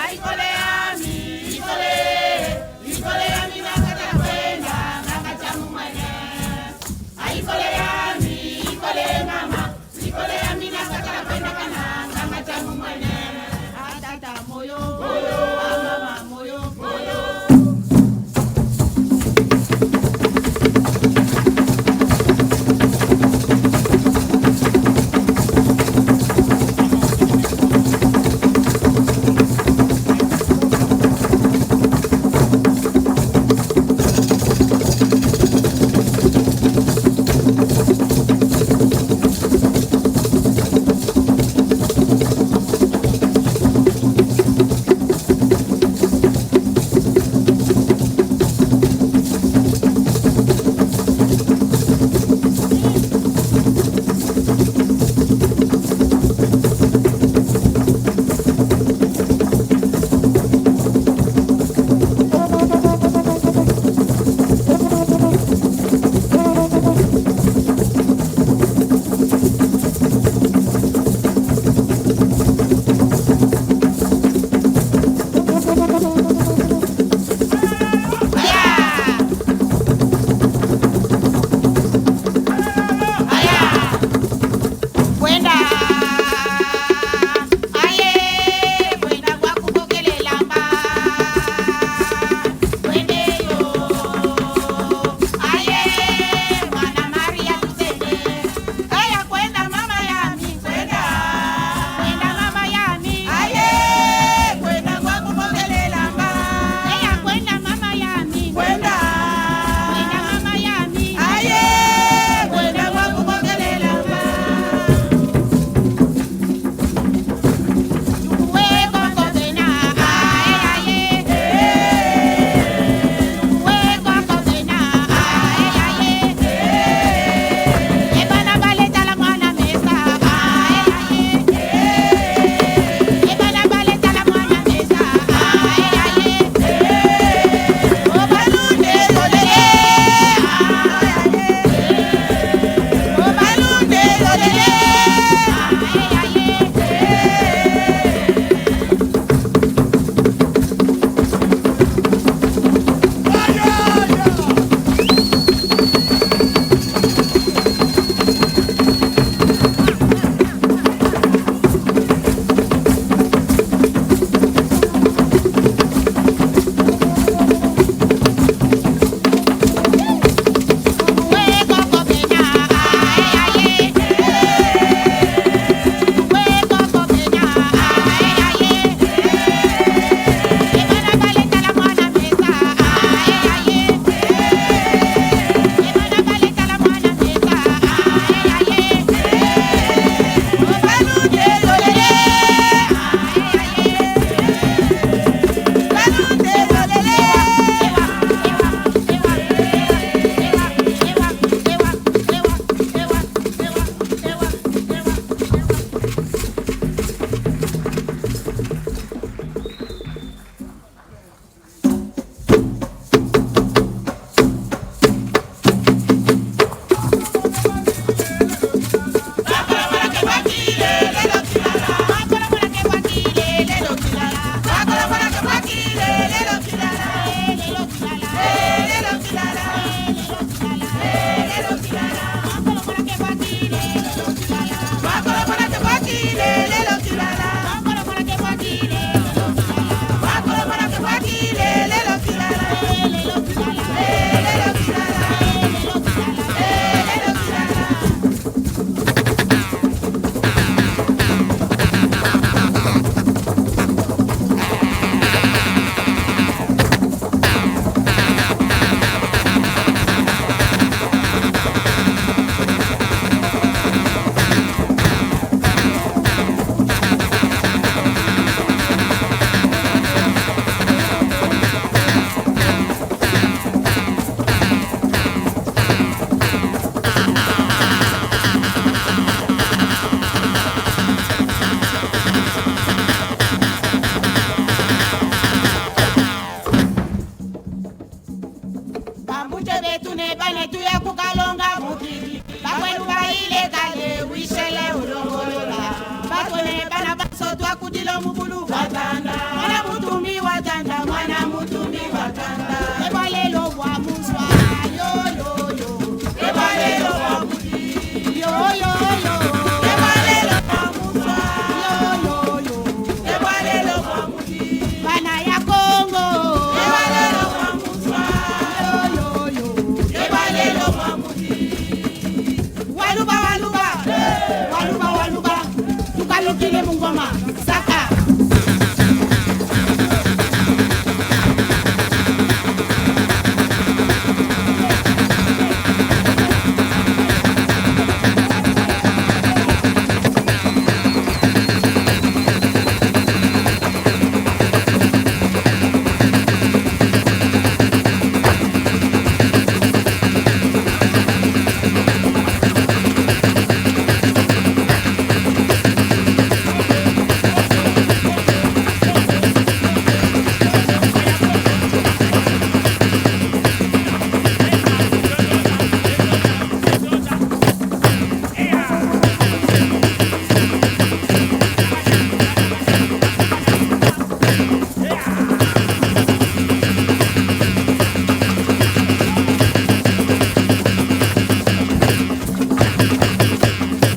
Aikole yami, ikole yami na katala kwenda nganga changu mwene. Aikole yami, ikole mama, ikole yami na katala kwenda kana nganga changu mwene. Atata moyo, moyo, mama moyo, moyo. Uchebe tune bane tuya kukalonga mukili. Bakwenu baile kale wishele ulongolola. Batone bana baso twa kudilo mubulu watanda. Mwana mutumi watanda, mwana mutumi watanda. Ebalelo bwa muswa, yo yo yo. Ebalelo bwa mudi, yo yo yo. Ebalelo bwa muswa, yo yo yo. Ebalelo bwa mudi, bana ya Kongo. Ebalelo bwa muswa, yo yo yo. Ebalelo bwa mudi. Waluba waluba, waluba waluba. Tukalukile mungoma, saka.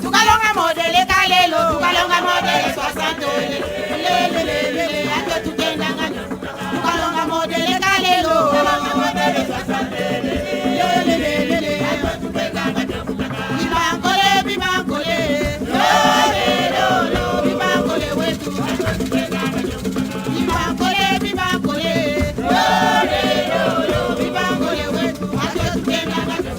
Tukalonga modele kalelo, tukalonga modele 60 ole. Lele lele lele, ate tukenda ngani. Tukalonga modele kalelo, tukalonga modele 60 ole. Lele lele lele, ate tukenda ngani. Bibankole, bibankole, lele lolo, bibankole wetu, ate tukenda ngani. Bibankole, bibankole, lele lolo, bibankole wetu, ate tukenda ngani.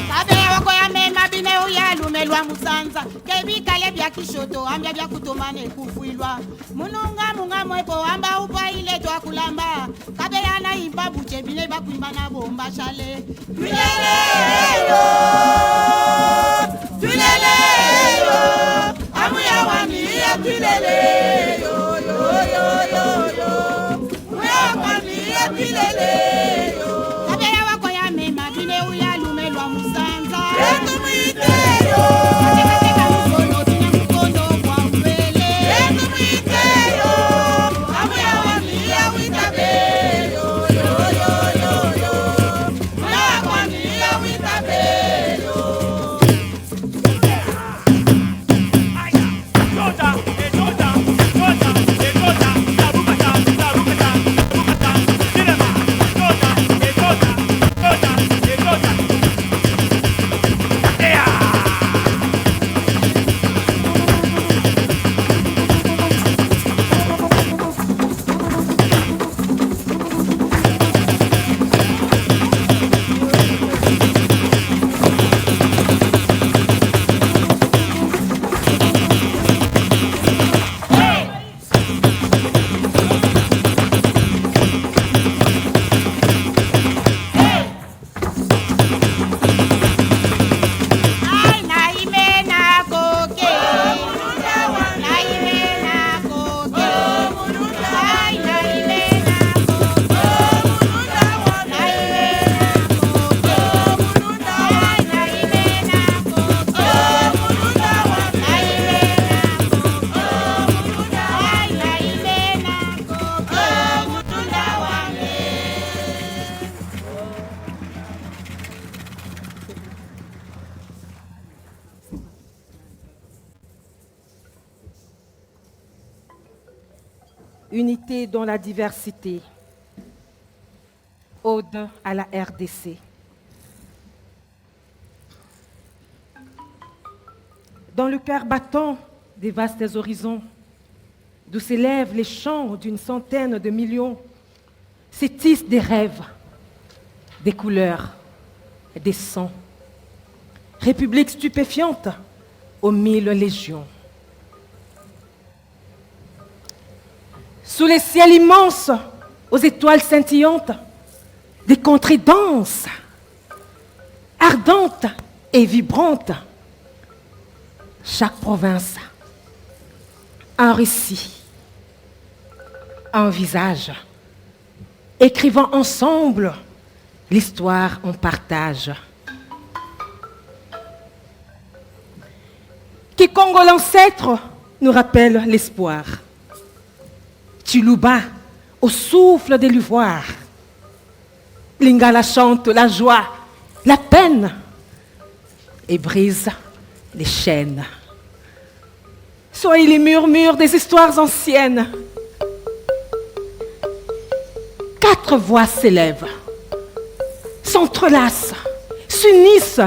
Kabea wako ya mema bine uyalumelwa musanza. Kebi kale bya kishoto ambya bya kutomane kufuilwa. Mununga munga mwepo amba upa ile twa kulamba. Kabea na imba buche bine bakuimba na bomba shale. Tulele yo, tulele yo. Amuya wani ya tulele yo yo yo yo yo. Muya wani ya tulele yo. Kabea wako ya mema bine uyalumelwa musanza. Yetu mwiteyo. Katika mkono tina mkono kwa mbele. Yetu mwiteyo. Amuya wani ya witabe yo yo yo yo yo. Muya wani ya witabe yo. Unité dans la diversité. Ode à la RDC. Dans le cœur battant des vastes horizons, d'où s'élèvent les chants d'une centaine de millions, s'étissent des rêves, des couleurs, des sons. République stupéfiante aux 1000 légions. Sous les ciels immenses, aux étoiles scintillantes, des contrées denses, ardentes et vibrantes. Chaque province, un récit, un visage, écrivant ensemble l'histoire en partage. Kikongo l'ancêtre nous rappelle l'espoir. Tuluba au souffle des luvoirs. Lingala chante la joie, la peine et brise les chaînes. Soyez les murmures des histoires anciennes. 4 voix s'élèvent, s'entrelacent, s'unissent.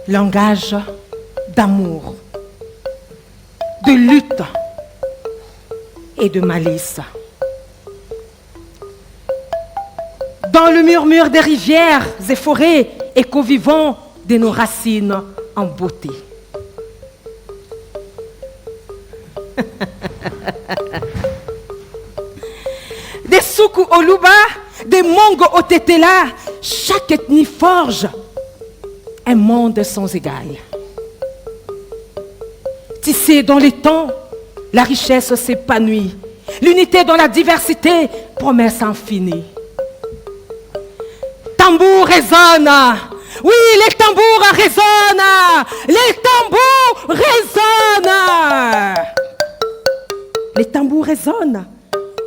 Langage d'amour, de lutte et de malice. Dans le murmure des rivières et forêts, écho vivant de nos racines en beauté. Des Soukou au Luba, des Mongo au Tétéla, chaque ethnie forge un monde sans égal. Tissé dans les temps, la richesse s'épanouit. L'unité dans la diversité, promesse infinie. Tambour résonne. Oui, les tambours résonnent. Les tambours résonnent. Les tambours résonnent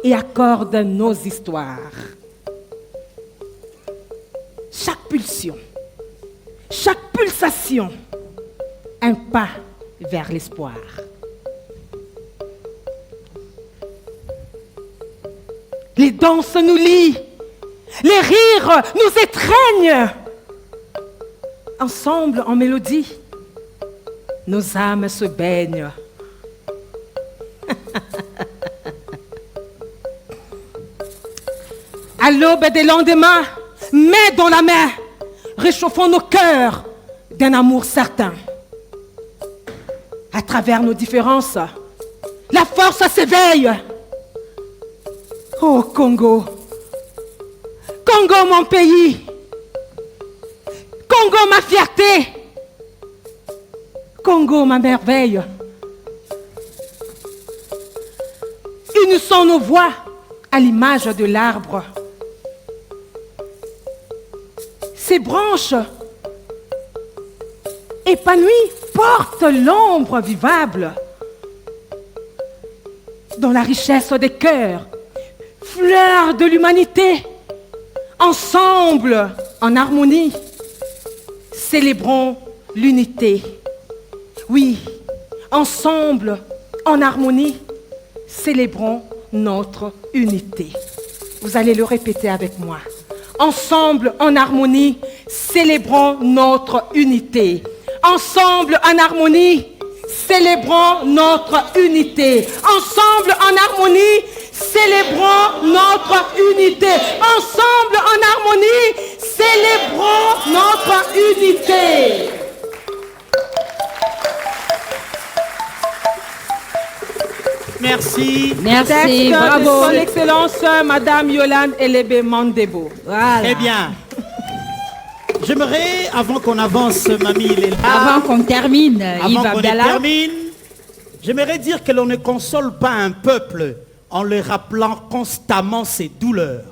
et accordent nos histoires. Chaque pulsion, chaque pulsation, un pas vers l'espoir. Les danses nous lient, les rires nous étreignent. Ensemble, en mélodie, nos âmes se baignent. À l'aube des lendemains, main dans la main, réchauffons nos cœurs d'un amour certain. À travers nos différences, la force s'éveille. Oh Congo, Congo mon pays, Congo ma fierté, Congo ma merveille. Unissons nos voix à l'image de l'arbre. Ses branches épanouies portent l'ombre vivable dans la richesse des cœurs, fleurs de l'humanité. Ensemble, en harmonie, célébrons l'unité. Oui, ensemble, en harmonie, célébrons notre unité. Vous allez le répéter avec moi. Ensemble, en harmonie, célébrons notre unité. Ensemble, en harmonie, célébrons notre unité. Ensemble, en harmonie, célébrons notre unité. Ensemble, en harmonie, célébrons notre unité. Merci. Merci, Texte bravo. de son Excellence, Madame Yolande Elébé Mandebo. Voilà. Très bien. J'aimerais, avant qu'on avance, Mamie, il est là. Avant qu'on termine, Avant Yves qu'on Abdallah. termine, j'aimerais dire que l'on ne console pas un peuple en le rappelant constamment ses douleurs.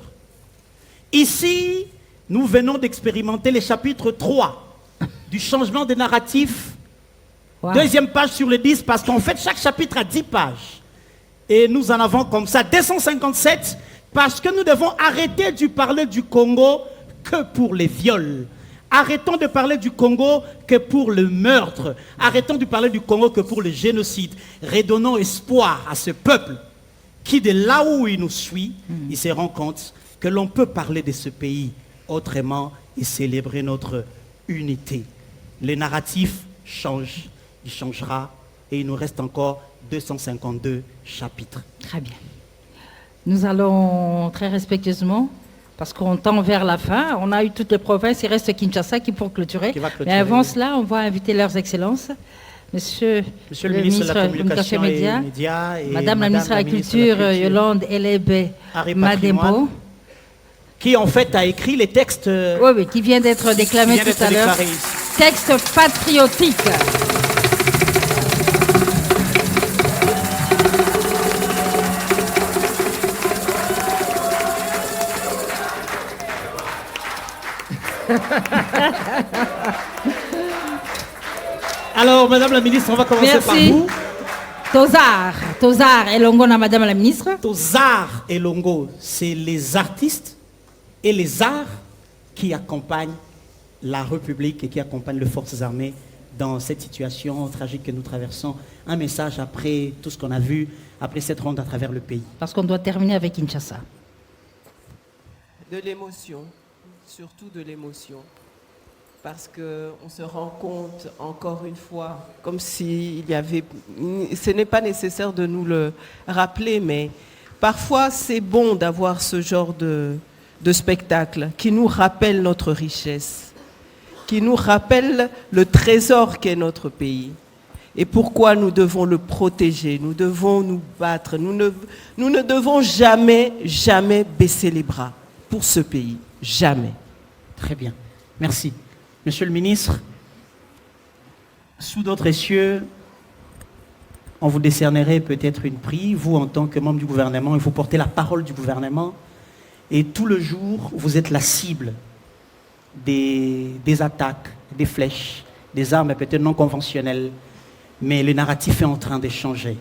Ici, nous venons d'expérimenter le chapitre 3 du changement de narratif. Wow. Deuxième page sur le 10, parce qu'en fait, chaque chapitre a 10 pages. Et nous en avons comme ça 257, parce que nous devons arrêter de parler du Congo que pour les viols. Arrêtons de parler du Congo que pour le meurtre. Arrêtons de parler du Congo que pour le génocide. Redonnons espoir à ce peuple qui, de là où il nous suit, il se rend compte que l'on peut parler de ce pays autrement et célébrer notre unité. Le narratif change, il changera et il nous reste encore 252 chapitres. Très bien. Nous allons très respectueusement, parce qu'on tend vers la fin, on a eu toutes les provinces, il reste Kinshasa qui pour clôturer. Qui va clôturer. Mais avant cela, on va inviter leurs excellences. Monsieur le ministre de la Communication et Médias, Médias et Madame la ministre de la Culture, Yolande Elebe Harry Madembo, Patrimoine, qui en fait a écrit les textes oui, qui vient d'être déclamé tout à l'heure. Texte patriotique. Alors, Madame la ministre, on va commencer par vous. Tozar et Longo, Madame la ministre. Tozar et Longo, c'est les artistes et les arts qui accompagnent la République et qui accompagnent les forces armées dans cette situation tragique que nous traversons. Un message après tout ce qu'on a vu, après cette ronde à travers le pays. Parce qu'on doit terminer avec Kinshasa. De l'émotion, surtout de l'émotion. Parce qu'on se rend compte, encore une fois, comme s'il y avait... Ce n'est pas nécessaire de nous le rappeler, mais parfois c'est bon d'avoir ce genre de spectacle qui nous rappelle notre richesse, qui nous rappelle le trésor qu'est notre pays. Et pourquoi nous devons le protéger, nous devons nous battre, nous ne devons jamais, jamais baisser les bras pour ce pays. Jamais. Très bien. Merci. Monsieur le ministre, sous d'autres cieux, on vous décernerait peut-être une prix. Vous, en tant que membre du gouvernement, il faut porter la parole du gouvernement. Et tout le jour, vous êtes la cible des attaques, des flèches, des armes peut-être non conventionnelles. Mais le narratif est en train de changer.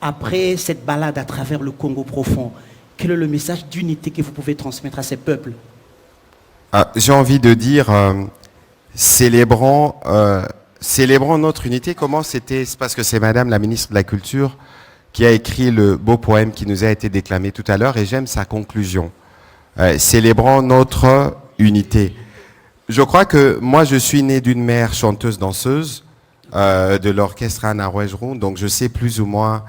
Après cette balade à travers le Congo profond, quel est le message d'unité que vous pouvez transmettre à ces peuples? J'ai envie de dire... Célébrons notre unité. Comment c'était? C'est parce que c'est Madame la ministre de la Culture qui a écrit le beau poème qui nous a été déclamé tout à l'heure et j'aime sa conclusion. Célébrons notre unité. Je crois que moi je suis né d'une mère chanteuse-danseuse de l'orchestre Anna Rouegeron, donc je sais plus ou moins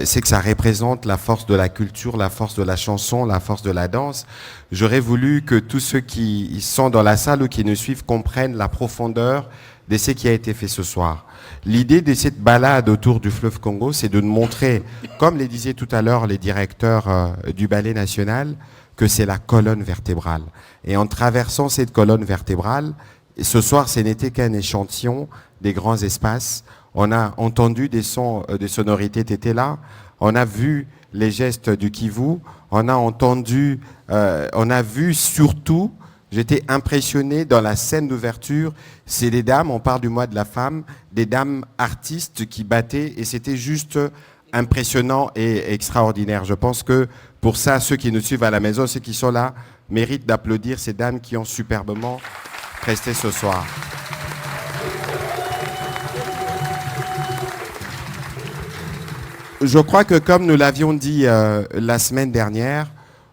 c'est que ça représente la force de la culture, la force de la chanson, la force de la danse. J'aurais voulu que tous ceux qui sont dans la salle ou qui nous suivent comprennent la profondeur de ce qui a été fait ce soir. L'idée de cette balade autour du fleuve Congo, c'est de nous montrer, comme le disaient tout à l'heure les directeurs du Ballet national, que c'est la colonne vertébrale. Et en traversant cette colonne vertébrale, ce soir, ce n'était qu'un échantillon des grands espaces. On a entendu des sons, des sonorités t'étais là. On a vu les gestes du Kivu. On a entendu, on a vu surtout, j'étais impressionné dans la scène d'ouverture, c'est des dames, on parle du mois de la femme, des dames artistes qui battaient et c'était juste impressionnant et extraordinaire. Je pense que pour ça, ceux qui nous suivent à la maison, ceux qui sont là, méritent d'applaudir ces dames qui ont superbement presté ce soir. Je crois que comme nous l'avions dit la semaine dernière,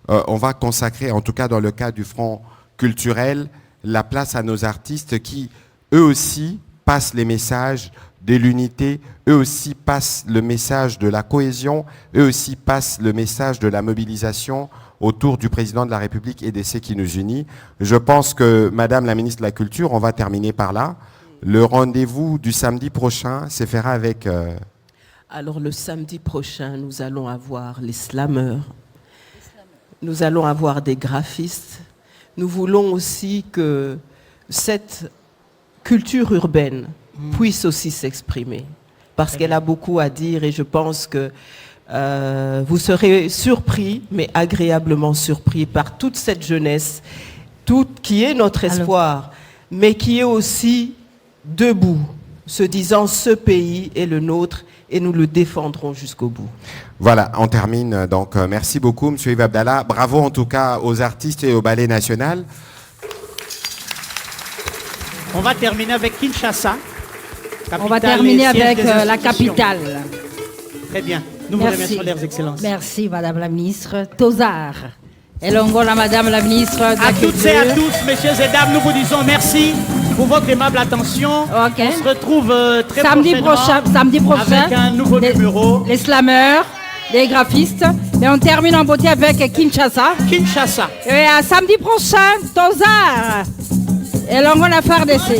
on va consacrer, en tout cas dans le cadre du Front culturel, la place à nos artistes qui, eux aussi, passent les messages de l'unité, eux aussi passent le message de la cohésion, eux aussi passent le message de la mobilisation autour du président de la République et de ce qui nous unit. Je pense que, Madame la ministre de la Culture, on va terminer par là. Le rendez-vous du samedi prochain se fera avec... Alors le samedi prochain, nous allons avoir les slameurs, nous allons avoir des graphistes. Nous voulons aussi que cette culture urbaine puisse aussi s'exprimer, parce qu'elle a beaucoup à dire et je pense que vous serez surpris, mais agréablement surpris par toute cette jeunesse, qui est notre espoir, mais qui est aussi debout, se disant ce pays est le nôtre et nous le défendrons jusqu'au bout. Voilà, on termine. Donc, merci beaucoup, M. Yves Abdallah. Bravo en tout cas aux artistes et au Ballet national. On va terminer avec Kinshasa. On va terminer avec la capitale. Très bien. Nous vous remercions, leurs excellences. Merci, Madame la ministre. Tozar. Et Longola, Madame la ministre. À toutes et à tous, messieurs et dames, nous vous disons merci. pour votre aimable attention. Ok. On se retrouve très samedi prochainement prochain avec un nouveau numéro. Les slameurs, les graphistes. Et on termine en beauté avec Kinshasa. Kinshasa. Et à samedi prochain, Tozar. Et l'on va la faire d'essai.